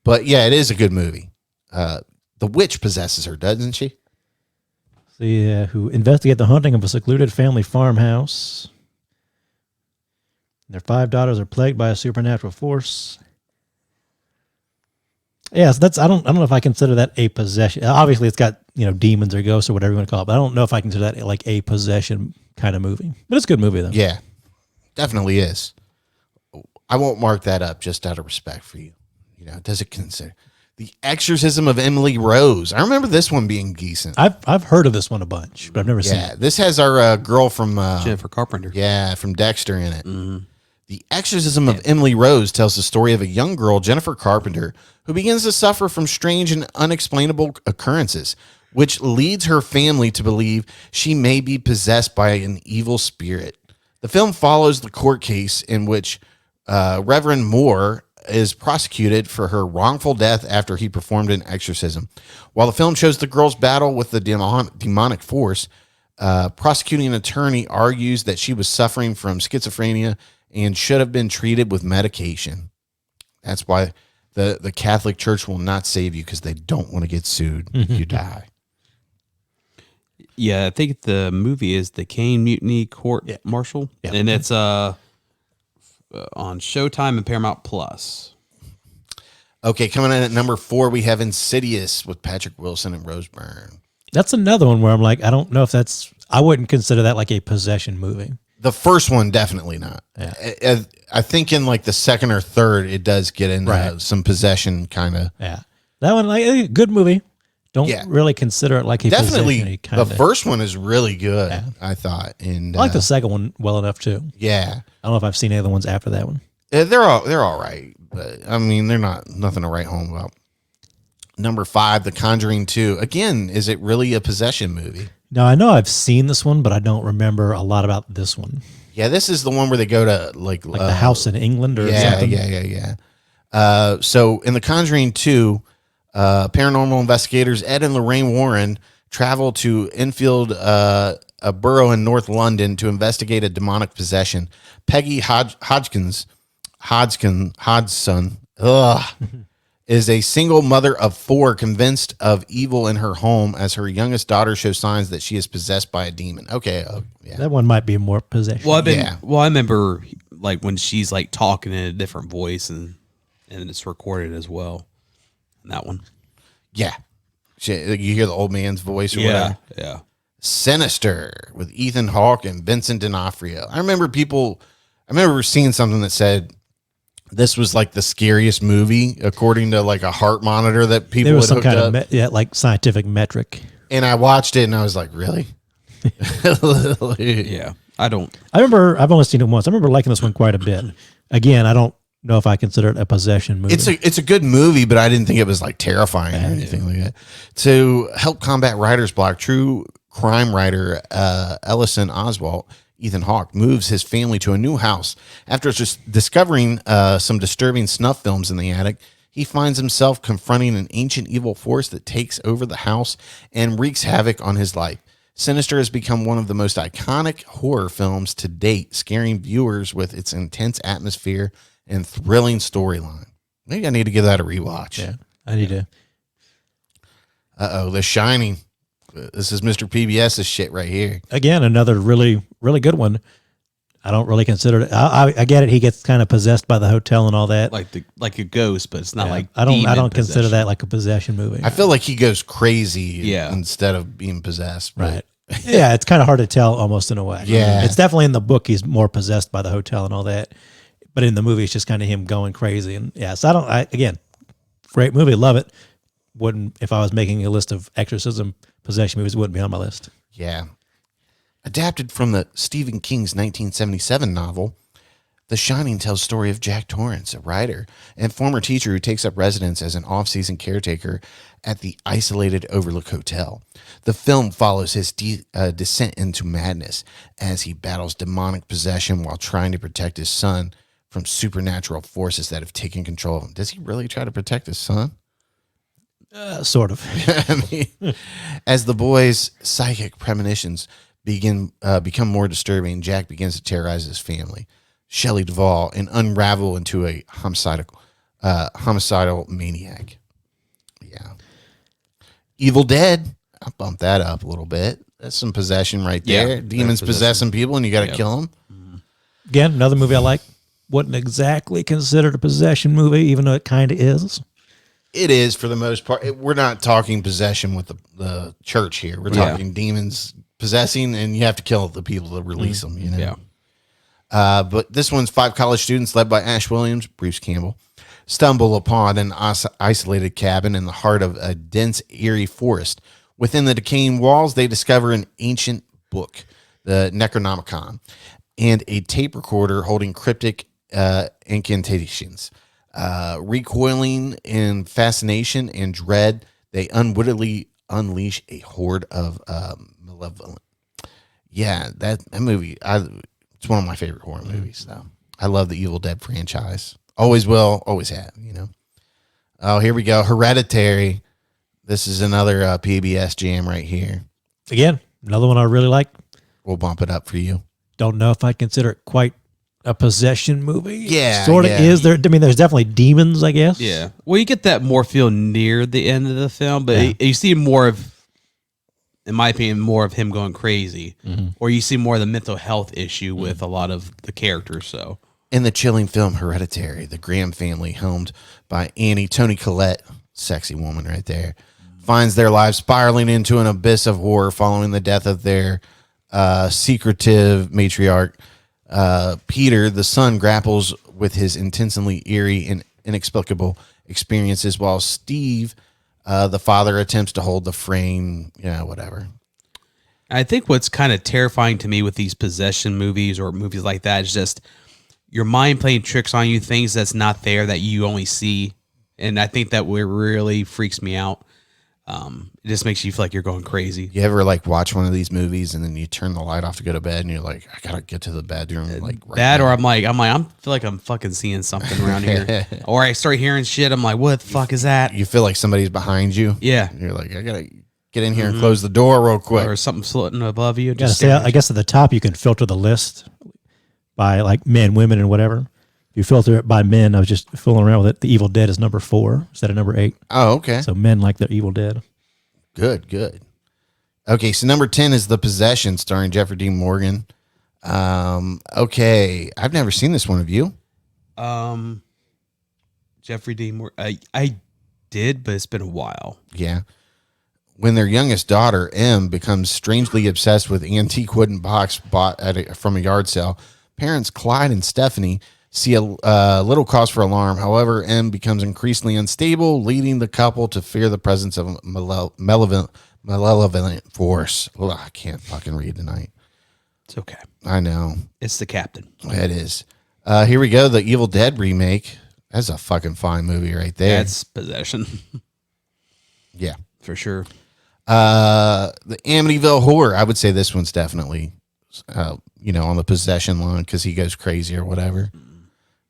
But yeah, it is a good movie. The witch possesses her, doesn't she? Who investigate the haunting of a secluded family farmhouse. Their 5 daughters are plagued by a supernatural force. Yes, I don't know if I consider that a possession. Obviously, it's got demons or ghosts or whatever you want to call it, but I don't know if I consider that like a possession kind of movie. But it's a good movie though. Yeah, definitely is. I won't mark that up just out of respect for you. Does it consider The Exorcism of Emily Rose? I remember this one being decent. I've heard of this one a bunch, but I've never seen it. This has our girl from Jennifer Carpenter. Yeah, from Dexter in it. Mm-hmm. The Exorcism of Emily Rose tells the story of a young girl, Jennifer Carpenter, who begins to suffer from strange and unexplainable occurrences, which leads her family to believe she may be possessed by an evil spirit. The film follows the court case in which Reverend Moore is prosecuted for her wrongful death after he performed an exorcism. While the film shows the girl's battle with the demonic force, prosecuting attorney argues that she was suffering from schizophrenia and should have been treated with medication. That's why the Catholic Church will not save you, because they don't want to get sued if you die. Yeah, I think the movie is the Kane Mutiny Court Martial, and it's on Showtime and Paramount Plus. Okay, coming in at number 4, we have Insidious with Patrick Wilson and Rose Byrne. That's another one where I'm like, I don't know if I wouldn't consider that like a possession movie. The first one, definitely not. Yeah. I think in like the second or third, it does get into some possession kind of. Yeah. That one, like, a good movie. Don't really consider it like a definitely. Possession. The first one is really good, I thought. And I like the second one well enough too. Yeah. I don't know if I've seen any other ones after that one. They're all right, but I mean, they're nothing to write home about. Number 5, The Conjuring 2. Again, is it really a possession movie? No, I know I've seen this one, but I don't remember a lot about this one. Yeah, this is the one where they go to like the house in England or something. Yeah. So in The Conjuring 2, paranormal investigators Ed and Lorraine Warren travel to Enfield, a borough in North London, to investigate a demonic possession. Peggy Hodgson, is a single mother of 4 convinced of evil in her home as her youngest daughter shows signs that she is possessed by a demon. Okay. Yeah. That one might be more possession. Well, I remember like when she's like talking in a different voice and it's recorded as well. That one. Yeah. You hear the old man's voice or whatever. Yeah. Sinister with Ethan Hawke and Vincent D'Onofrio. I remember seeing something that said this was like the scariest movie according to like a heart monitor that people there was had some hooked kind up. of like scientific metric. And I watched it and I was like, really? Yeah. I remember I've only seen it once. I remember liking this one quite a bit. Again, I don't know if I consider it a possession movie. It's a good movie, but I didn't think it was like terrifying or anything like that. To help combat writer's block, true crime writer Ellison Oswalt, Ethan Hawke, moves his family to a new house. After just discovering some disturbing snuff films in the attic, he finds himself confronting an ancient evil force that takes over the house and wreaks havoc on his life. Sinister has become one of the most iconic horror films to date, scaring viewers with its intense atmosphere and thrilling storyline. Maybe I need to give that a rewatch. Yeah, I need to. The Shining. This is Mr. PBS's shit right here. Again, another really, really good one. I don't really consider it. I get it. He gets kind of possessed by the hotel and all that. Like a ghost, but it's not like I don't consider that like a possession movie. I feel like he goes crazy instead of being possessed. Right. Yeah, it's kind of hard to tell almost in a way. Yeah. It's definitely in the book he's more possessed by the hotel and all that. But in the movie it's just kind of him going crazy. And so again, great movie, love it. Wouldn't, if I was making a list of exorcism possession movies, it wouldn't be on my list. Yeah. Adapted from the Stephen King's 1977 novel, The Shining tells the story of Jack Torrance, a writer and former teacher who takes up residence as an off-season caretaker at the isolated Overlook Hotel. The film follows his descent into madness as he battles demonic possession while trying to protect his son from supernatural forces that have taken control of him. Does he really try to protect his son? Sort of. I mean, as the boy's psychic premonitions become more disturbing, Jack begins to terrorize his family, Shelley Duvall, and unravel into a homicidal maniac. Yeah. Evil Dead. I'll bump that up a little bit. That's some possession right there. Yeah, Demons possessing people, and you got to kill them. Again, another movie I like. Wasn't exactly considered a possession movie, even though it kind of is. It is for the most part. We're not talking possession with the church here. We're talking demons possessing, and you have to kill the people to release them. You know. Yeah. But this one's 5 college students led by Ash Williams, Bruce Campbell, stumble upon an isolated cabin in the heart of a dense, eerie forest. Within the decaying walls, they discover an ancient book, the Necronomicon, and a tape recorder holding cryptic incantations. Recoiling in fascination and dread, they unwittingly unleash a horde of malevolent. Yeah, that movie, it's one of my favorite horror movies, though. I love the Evil Dead franchise. Always will, always have, you know. Oh, here we go. Hereditary. This is another PBS jam right here. Again, another one I really like. We'll bump it up for you. Don't know if I consider it quite a possession movie. Yeah, sort of yeah. is. There, I mean, there's definitely demons, I guess. Yeah. Well, you get that more feel near the end of the film, but you see more of, in my opinion, more of him going crazy, or you see more of the mental health issue with a lot of the characters. So, in the chilling film Hereditary, the Graham family, helmed by Toni Collette, sexy woman right there, finds their lives spiraling into an abyss of horror following the death of their secretive matriarch. Peter, the son, grapples with his intensely eerie and inexplicable experiences, while Steve, the father, attempts to hold the frame. Yeah, whatever. I think what's kind of terrifying to me with these possession movies or movies like that is just your mind playing tricks on you, things that's not there that you only see. And I think that really freaks me out. It just makes you feel like you're going crazy. You ever like watch one of these movies and then you turn the light off to go to bed and you're like, I gotta get to the bedroom, like right that, now. or I feel like I'm fucking seeing something around here, or I start hearing shit. I'm like, what the fuck is that? You feel like somebody's behind you. Yeah, and you're like, I gotta get in here and close the door real quick, or something floating above you. Gotta say, I guess at the top you can filter the list by like men, women, and whatever. If you filter it by men, I was just fooling around with it. The Evil Dead is number 4 instead of number 8. Oh, okay. So men like the Evil Dead. Good. Okay, so number 10 is The Possession, starring Jeffrey Dean Morgan. Okay, I've never seen this one. Have you? Jeffrey Dean Morgan. I did, but it's been a while. Yeah. When their youngest daughter, Em, becomes strangely obsessed with antique wooden box bought from a yard sale, parents Clyde and Stephanie see a little cause for alarm. However, Em becomes increasingly unstable, leading the couple to fear the presence of a malevolent force. Ugh, I can't fucking read tonight. It's okay. I know. It's the captain. It is. Here we go. The Evil Dead remake. That's a fucking fine movie right there. That's possession. Yeah. For sure. The Amityville Horror. I would say this one's definitely, on the possession line because he goes crazy or whatever.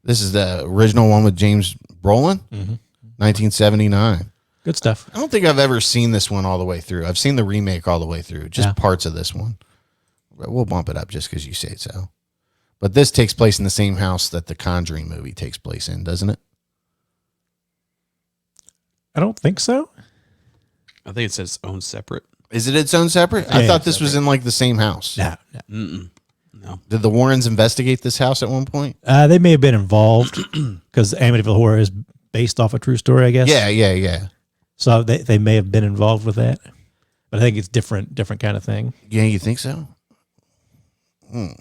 This is the original one with James Brolin, 1979. Good stuff. I don't think I've ever seen this one all the way through. I've seen the remake all the way through, just parts of this one. But we'll bump it up just because you say so. But this takes place in the same house that the Conjuring movie takes place in, doesn't it? I don't think so. I think it's its own separate. Is it its own separate? I thought this was in like the same house. No. No. Did the Warrens investigate this house at one point? They may have been involved because Amityville Horror is based off a true story, I guess. Yeah. So they may have been involved with that. But I think it's different kind of thing. Yeah, you think so? In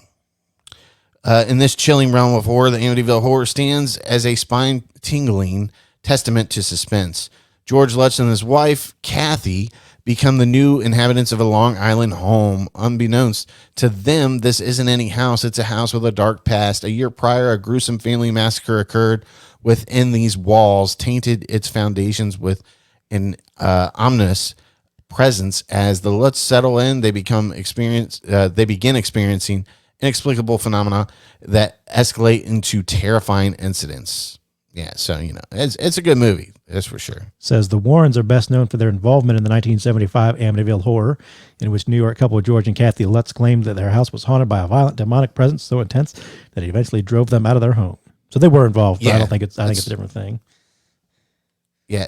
this chilling realm of horror, the Amityville Horror stands as a spine-tingling testament to suspense. George Lutz and his wife, Kathy, become the new inhabitants of a Long Island home. Unbeknownst to them, this isn't any house. It's a house with a dark past. A year prior, a gruesome family massacre occurred within these walls, tainted its foundations with an ominous presence. As the Lutz settle in, they begin experiencing inexplicable phenomena that escalate into terrifying incidents. Yeah, so, it's a good movie. That's for sure. Says the Warrens are best known for their involvement in the 1975 Amityville horror, in which New York couple George and Kathy Lutz claimed that their house was haunted by a violent demonic presence so intense that it eventually drove them out of their home. So they were involved, but I think it's a different thing. Yeah,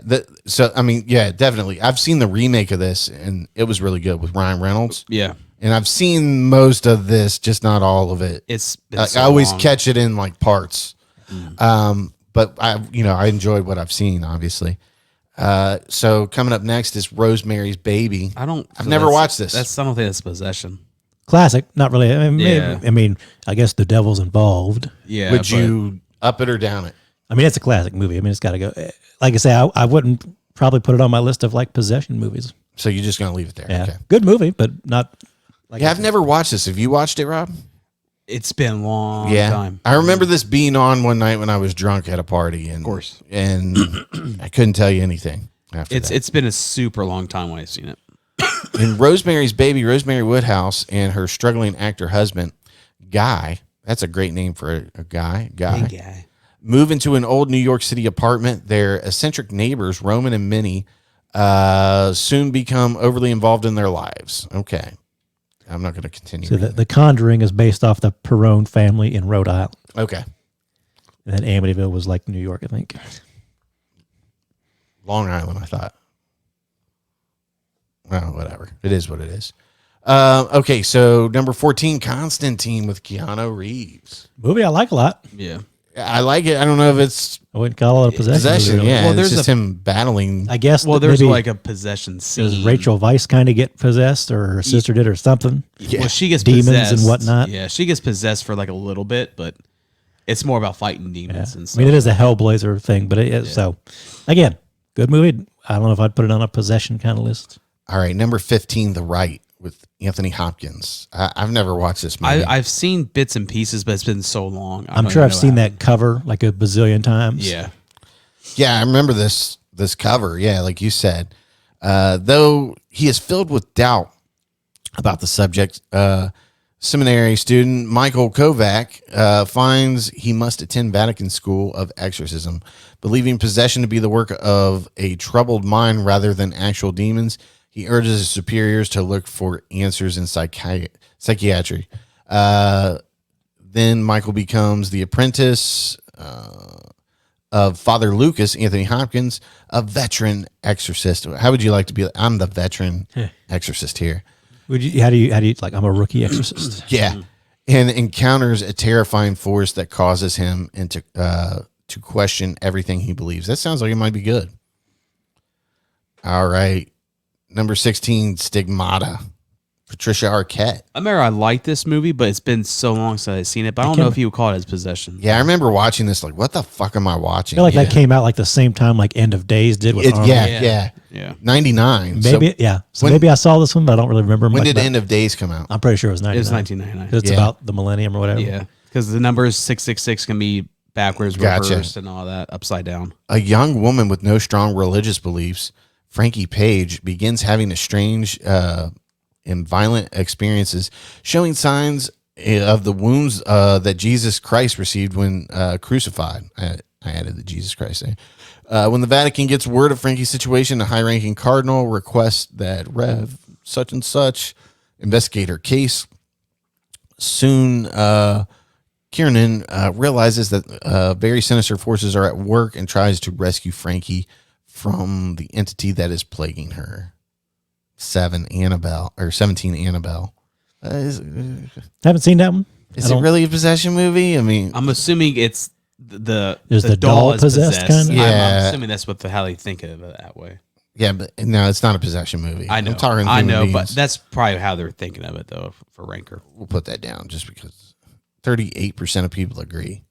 definitely. I've seen the remake of this, and it was really good with Ryan Reynolds. Yeah. And I've seen most of this, just not all of it. It's I always catch it in like parts. But I enjoyed what I've seen, obviously. So coming up next is Rosemary's Baby. I've never watched this. I don't think that's possession. Classic, not really. I guess the devil's involved. Yeah. Would you up it or down it? I mean, it's a classic movie. I mean, it's got to go. Like I say, I wouldn't probably put it on my list of like possession movies. So you're just gonna leave it there? Yeah, Okay. good movie, but not. Like I've never watched this. Have you watched it, Rob? It's been a long time. I remember this being on one night when I was drunk at a party, and of course, and I couldn't tell you anything after that. It's been a super long time when I've seen it. In Rosemary's Baby, Rosemary Woodhouse and her struggling actor husband, Guy, that's a great name for a guy, Big guy. move into an old New York City apartment. Their eccentric neighbors, Roman and Minnie, soon become overly involved in their lives. Okay. I'm not going to continue. So the Conjuring is based off the Perrone family in Rhode Island. Okay. And then Amityville was like New York, I think. Long Island, I thought. Well, whatever. It is what it is. Okay, so number 14, Constantine with Keanu Reeves. Movie I like a lot. Yeah. I like it. I don't know if it's I wouldn't call it a possession. movie, really. Yeah, Well, there's there's just him battling. I guess. Well, there's maybe like a possession scene. does Rachel Weisz kind of get possessed, or her sister did, or something? Well, she gets Demons possessed and whatnot. Yeah, she gets possessed for like a little bit, but it's more about fighting demons and I stuff. mean, it is a Hellblazer thing, but it is. So, again, good movie. I don't know if I'd put it on a possession kind of list. All right, number 15, The Right with Anthony Hopkins. I've never watched this movie. I've seen bits and pieces, but it's been so long. I'm sure I've seen that cover like a bazillion times. Yeah. Yeah, I remember this cover. Yeah, like you said. Though he is filled with doubt about the subject, seminary student Michael Kovac finds he must attend Vatican School of Exorcism, believing possession to be the work of a troubled mind rather than actual demons. He urges his superiors to look for answers in psychiatry. Then Michael becomes the apprentice of Father Lucas, Anthony Hopkins, a veteran exorcist. How would you like to be? I'm the veteran exorcist here. Would you? How do you like? I'm a rookie exorcist. Yeah, and encounters a terrifying force that causes him to question everything he believes. That sounds like it might be good. All right. Number 16, Stigmata. Patricia Arquette. I remember I liked this movie, but it's been so long since I've seen it. But I don't know if you would call it as possession. Yeah, I remember watching this like, what the fuck am I watching? I feel like that came out like the same time like End of Days did with Arnold. Yeah. 99. Maybe, so maybe I saw this one, but I don't really remember When much did about End of Days come out? I'm pretty sure it was 99. It was 1999. It's about the millennium or whatever. Yeah, because the numbers 666 can be backwards, reversed, and all that, upside down. A young woman with no strong religious beliefs, Frankie Page, begins having a strange and violent experiences, showing signs of the wounds that Jesus Christ received when crucified. I added the Jesus Christ there. When the Vatican gets word of Frankie's situation, a high-ranking cardinal requests that Rev such and such investigate her case. Soon, Kiernan realizes that very sinister forces are at work and tries to rescue Frankie from the entity that is plaguing her. 17 Annabelle. Haven't seen that one. Is it really a possession movie? I mean, I'm assuming it's the doll is possessed kind of? I'm Yeah. assuming that's what how they think of it that way. yeah, but no, it's not a possession movie. I know, I'm talking I human know, beings. but that's probably how they're thinking of it though for Ranker. We'll put that down just because 38% of people agree.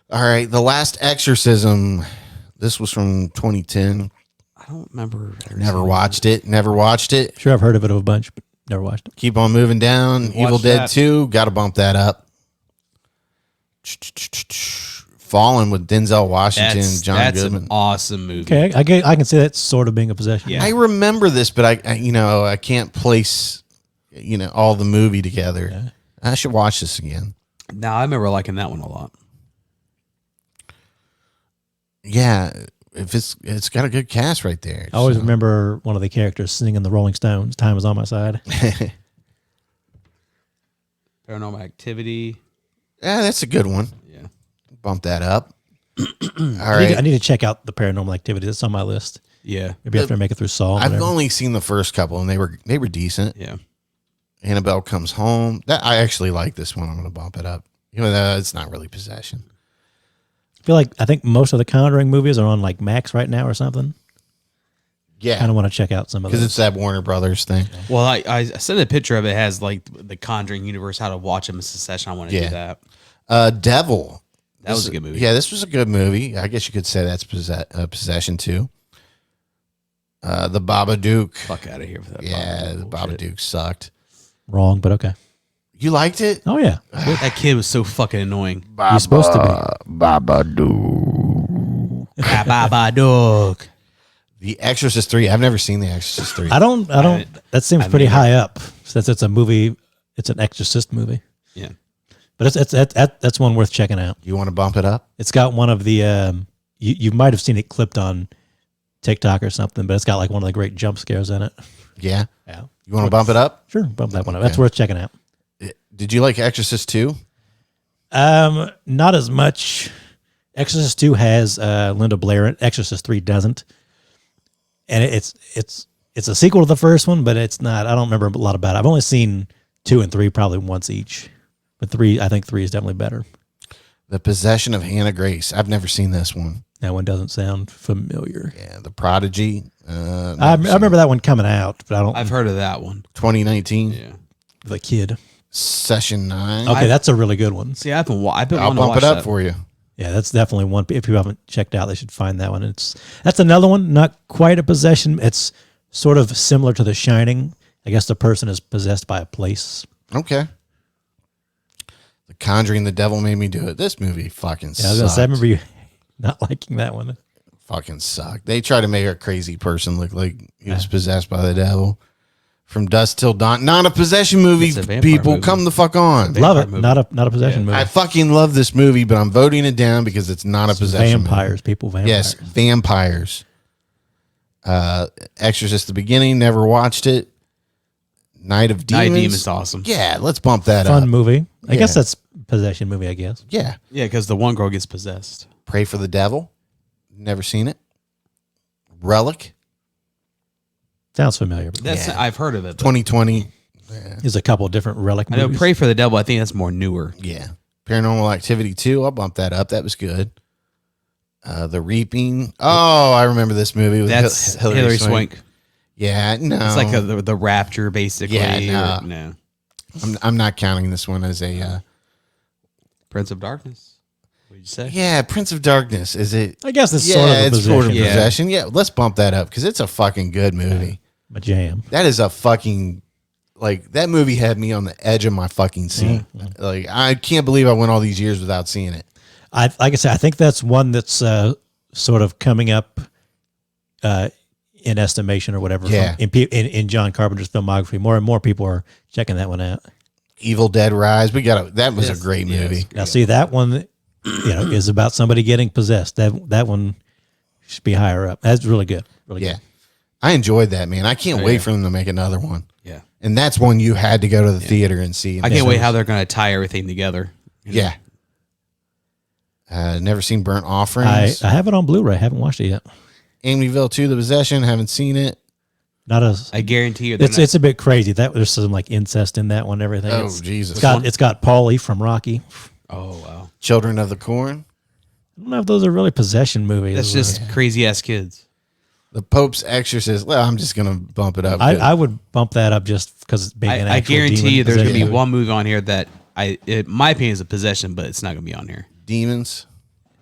All right, The Last Exorcism. This was from 2010. I don't remember. Never watched it. Never watched it. Sure, I've heard of it a bunch, but never watched it. Keep on moving down. Evil Dead that. 2. Got to bump that up. Fallen with Denzel Washington, John That's Goodman. an awesome movie. Okay, I can see that sort of being a possession. Yeah. I remember this, but I can't place, all the movie together. Yeah. I should watch this again. No, I remember liking that one a lot. Yeah, if it's got a good cast right there. I always so. remember one of the characters singing the Rolling Stones. Time is on my side. Paranormal Activity. Yeah, that's a good one. Yeah. Bump that up. All I right. need to check out the Paranormal Activity. That's on my list. Yeah. Maybe after I make it through Saw. I've whatever. only seen the first couple, and they were decent. Yeah. Annabelle Comes Home. That I actually like this one. I'm going to bump it up, even though it's not really possession. I think most of the Conjuring movies are on like Max right now or something. Yeah, I don't want to check out some of because those. it's that Warner Brothers thing. Well, I sent a picture of it. It has like the Conjuring universe, how to watch them in succession. I want to do that. Devil. That was a good movie. Yeah, this was a good movie. I guess you could say that's possession too. The Babadook. Fuck out of here for that. Yeah, the bullshit. Babadook sucked. Wrong, but okay. You liked it? Oh yeah, That kid was so fucking annoying. you're supposed to be. Babadook. The Exorcist 3. I've never seen The Exorcist 3. I don't. That seems pretty high up since it's a movie. It's an Exorcist movie, Yeah. but that's one worth checking out. You want to bump it up? It's got one of the. You might have seen it clipped on TikTok or something, but it's got like one of the great jump scares in it. Yeah. Yeah, You want to bump it up? sure. Bump that one up. That's worth checking out. Did you like Exorcist 2? Not as much. Exorcist 2 has Linda Blair in it. Exorcist 3 doesn't. And it's a sequel to the first one, but it's not. I don't remember a lot about it. I've only seen 2 and 3 probably once each. But 3, I think 3 is definitely better. The Possession of Hannah Grace. I've never seen this one. That one doesn't sound familiar. Yeah, The Prodigy. I remember that one coming out, but I don't. I've heard of that one. 2019. Yeah. The Kid. Session 9. Okay, that's a really good one. See, I've been I'll wanting to bump watch it up that. for you. Yeah, that's definitely one. If people haven't checked out, they should find that one. That's another one, not quite a possession. It's sort of similar to The Shining. I guess the person is possessed by a place. Okay. The Conjuring, The Devil Made Me Do It. This movie fucking Yeah, I was gonna say, I sucked. remember you not liking that one. Fucking sucked. They try to make a crazy person look like he was possessed by the devil. From Dusk Till Dawn. Not a possession movie, It's a vampire people. movie. Come the fuck on. Love it. movie. Not a possession movie. I fucking love this movie, but I'm voting it down because it's not a possession Vampires, people, movie. vampires. Yes, vampires. Exorcist the beginning, never watched it. Night of Demons. Night Demon's awesome. Yeah, let's bump that Fun up. movie. I Yeah. guess that's possession movie, I guess. Yeah. Yeah, because the one girl gets possessed. Pray for the Devil. Never seen it. Relic. Sounds familiar. But That's Yeah. I've heard of it. but 2020. there's a couple of different Relic I know movies. Pray for the Devil. I think that's more newer. Yeah. Paranormal Activity 2. I'll bump that up. That was good. The Reaping. Oh, I remember this movie with That's Hillary Swank. Yeah, no. It's like the Rapture, basically. Yeah, no. No. I'm not counting this one as a. Prince of Darkness. What did you say? Yeah, Prince of Darkness. Is it? I guess it's Yeah, sort of a it's possession. sort of Yeah. possession. Yeah, let's bump that up because it's a fucking good movie. A jam. That is a fucking like that movie had me on the edge of my fucking seat. Like I can't believe I went all these years without seeing it. Like I said, I think that's one that's sort of coming up in estimation or whatever. Yeah. In John Carpenter's filmography, more and more people are checking that one out. Evil Dead Rise. That was Yes, a great yes. movie. Now, see that one, is about somebody getting possessed. That one should be higher up. That's really good. Really Yeah. good. I enjoyed that, man. I can't wait for them to make another one. Yeah. And that's one you had to go to the theater and see. I can't wait how they're going to tie everything together. Yeah. Never seen Burnt Offerings. I have it on Blu-ray. I haven't watched it yet. Amityville 2, The Possession. Haven't seen it. Not as I guarantee you. it's a bit crazy. That there's some like incest in that one. And everything. Oh, It's Jesus. got Paulie from Rocky. Oh, wow. Children of the Corn. I don't know if those are really possession movies. That's just crazy ass kids. The Pope's Exorcist. Well, I'm just going to bump it up. I would bump that up just because being an I actual guarantee demon you there's going to be possession. one movie on here that my opinion is a possession, but it's not going to be on here. Demons.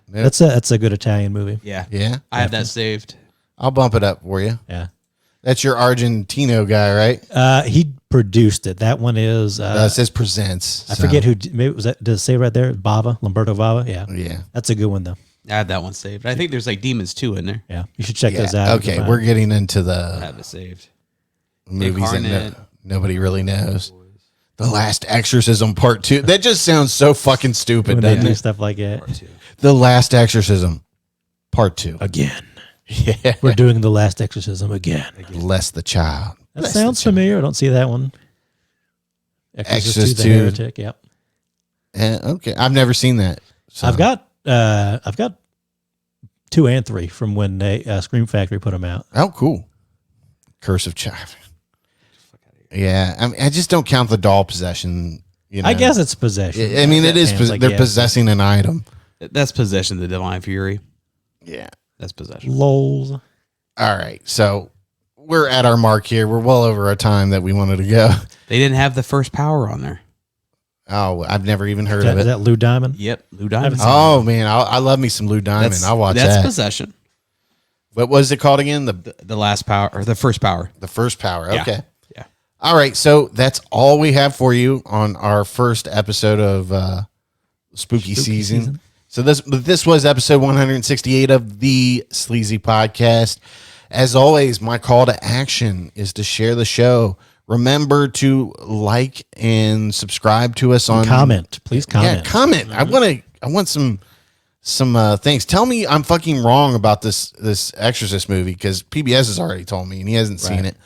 That's a good Italian movie. Yeah. Yeah. I have that saved. I'll bump it up for you. Yeah. That's your Argentino guy, right? He produced it. That one is. It says presents. I forget who. Maybe was that? Does it say right there? Bava, Lamberto Bava. Yeah. Yeah. That's a good one though. I had that one saved. I think there's like Demons 2 in there. Yeah. You should check Yeah. those out. Okay, we're getting into I the have it saved. movies that Incarnate. nobody really knows. The Last Exorcism Part 2. That just sounds so fucking stupid, when they doesn't do it? stuff like that. The Last Exorcism Part 2. Again. Yeah. We're doing the last exorcism again. Bless the child. That Bless sounds the child. familiar. I don't see that one. Exorcist 2, the 2. Heretic. Yep. Okay, I've never seen that. So. I've got 2 and 3 from when they Scream Factory put them out. Oh, cool. Curse of Child. Yeah, I mean, I just don't count the doll possession. You know? I guess it's possession. I mean, it is. Sounds like, They're yeah. possessing an item. That's Possession, the Divine Fury. Yeah. That's Possession. Lols. All right, so we're at our mark here. We're well over our time that we wanted to go. They didn't have the first power on there. Oh, I've never even heard Is of it. that Lou Diamond? Yep, Lou Diamond. Oh man, I love me some Lou Diamond. I'll watch that's that. Possession. What was it called again? The last power or the first power. The first power. Yeah. Okay. Yeah. All right, so that's all we have for you on our first episode of Spooky season. So this was episode 168 of the Sleazy Podcast. As always, my call to action is to share the show. Remember to like and subscribe to us on Comment. Please comment. Yeah, comment. I want some things. Tell me I'm fucking wrong about this Exorcist movie because PBS has already told me and he hasn't seen it.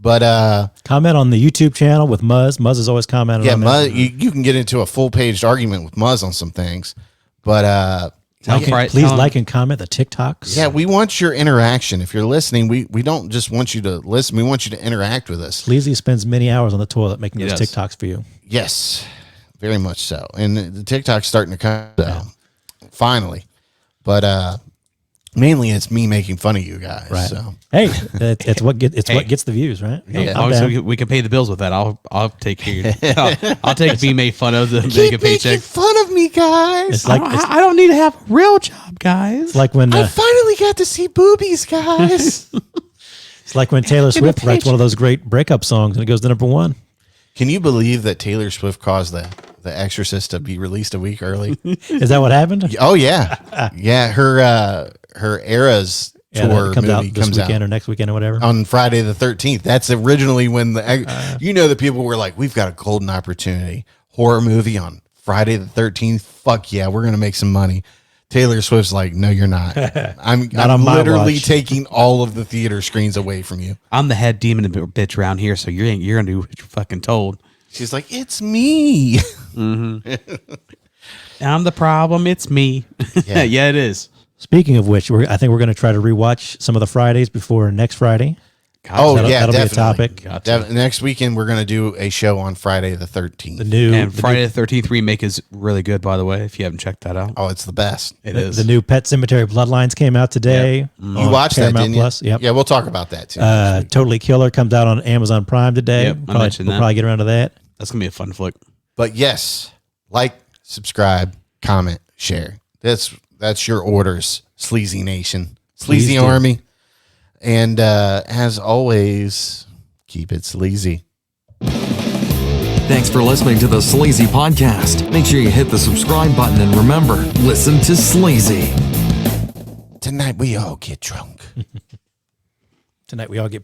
But Comment on the YouTube channel with Muzz. Muzz has always commented yeah, on Muzz, you can get into a full-paged argument with Muzz on some things. But Please like and comment the TikToks. yeah, we want your interaction. If you're listening, we don't just want you to listen. We want you to interact with us. Sleazy spends many hours on the toilet making those does. TikToks for you. Yes, very much so. And the TikTok's starting to come out finally. But mainly it's me making fun of you guys. Right. So Hey, it's what gets the views, right? Hey, I'm obviously down. we can pay the bills with that. I'll take care. I'll take being made fun of to make keep a paycheck. making fun of me, guys. It's like I don't need to have a real job, guys. it's like when I finally got to see boobies, guys. it's like when Taylor Swift writes one of those great breakup songs and it goes to number 1. Can you believe that Taylor Swift caused the Exorcist to be released a week early? Is that what happened? Oh yeah, yeah. Her Eras tour that comes out movie this comes weekend out or next weekend or whatever. on Friday the 13th. That's originally when the people were like, "We've got a golden opportunity, horror movie on Friday the 13th. Fuck yeah, we're gonna make some money." Taylor Swift's like, "No, you're not. I'm on my literally watch." taking all of the theater screens away from you." I'm the head demon bitch around here, so you're gonna do what you're fucking told. She's like, "It's me." I'm the problem. It's me. Yeah. Yeah, it is. Speaking of which, I think we're going to try to rewatch some of the Fridays before next Friday. Oh That'll- yeah, that'll be a definitely. topic. Next weekend we're gonna do a show on Friday the 13th. The new And Friday the 13th remake is really good, by the way. If you haven't checked that out, Oh, it's the best. it is. the new Pet Cemetery Bloodlines came out today. You on watched that, Paramount didn't you? Plus. Yep. Yeah, we'll talk about that too. Totally Killer comes out on Amazon Prime today. Yep, I mentioned we'll that. probably get around to that. That's gonna be a fun flick. But yes, like, subscribe, comment, share. That's your orders, Sleazy Nation, Sleazy Please do. Army. And as always, keep it sleazy. Thanks for listening to the Sleazy Podcast. Make sure you hit the subscribe button and remember, listen to Sleazy. Tonight we all get drunk. Tonight we all get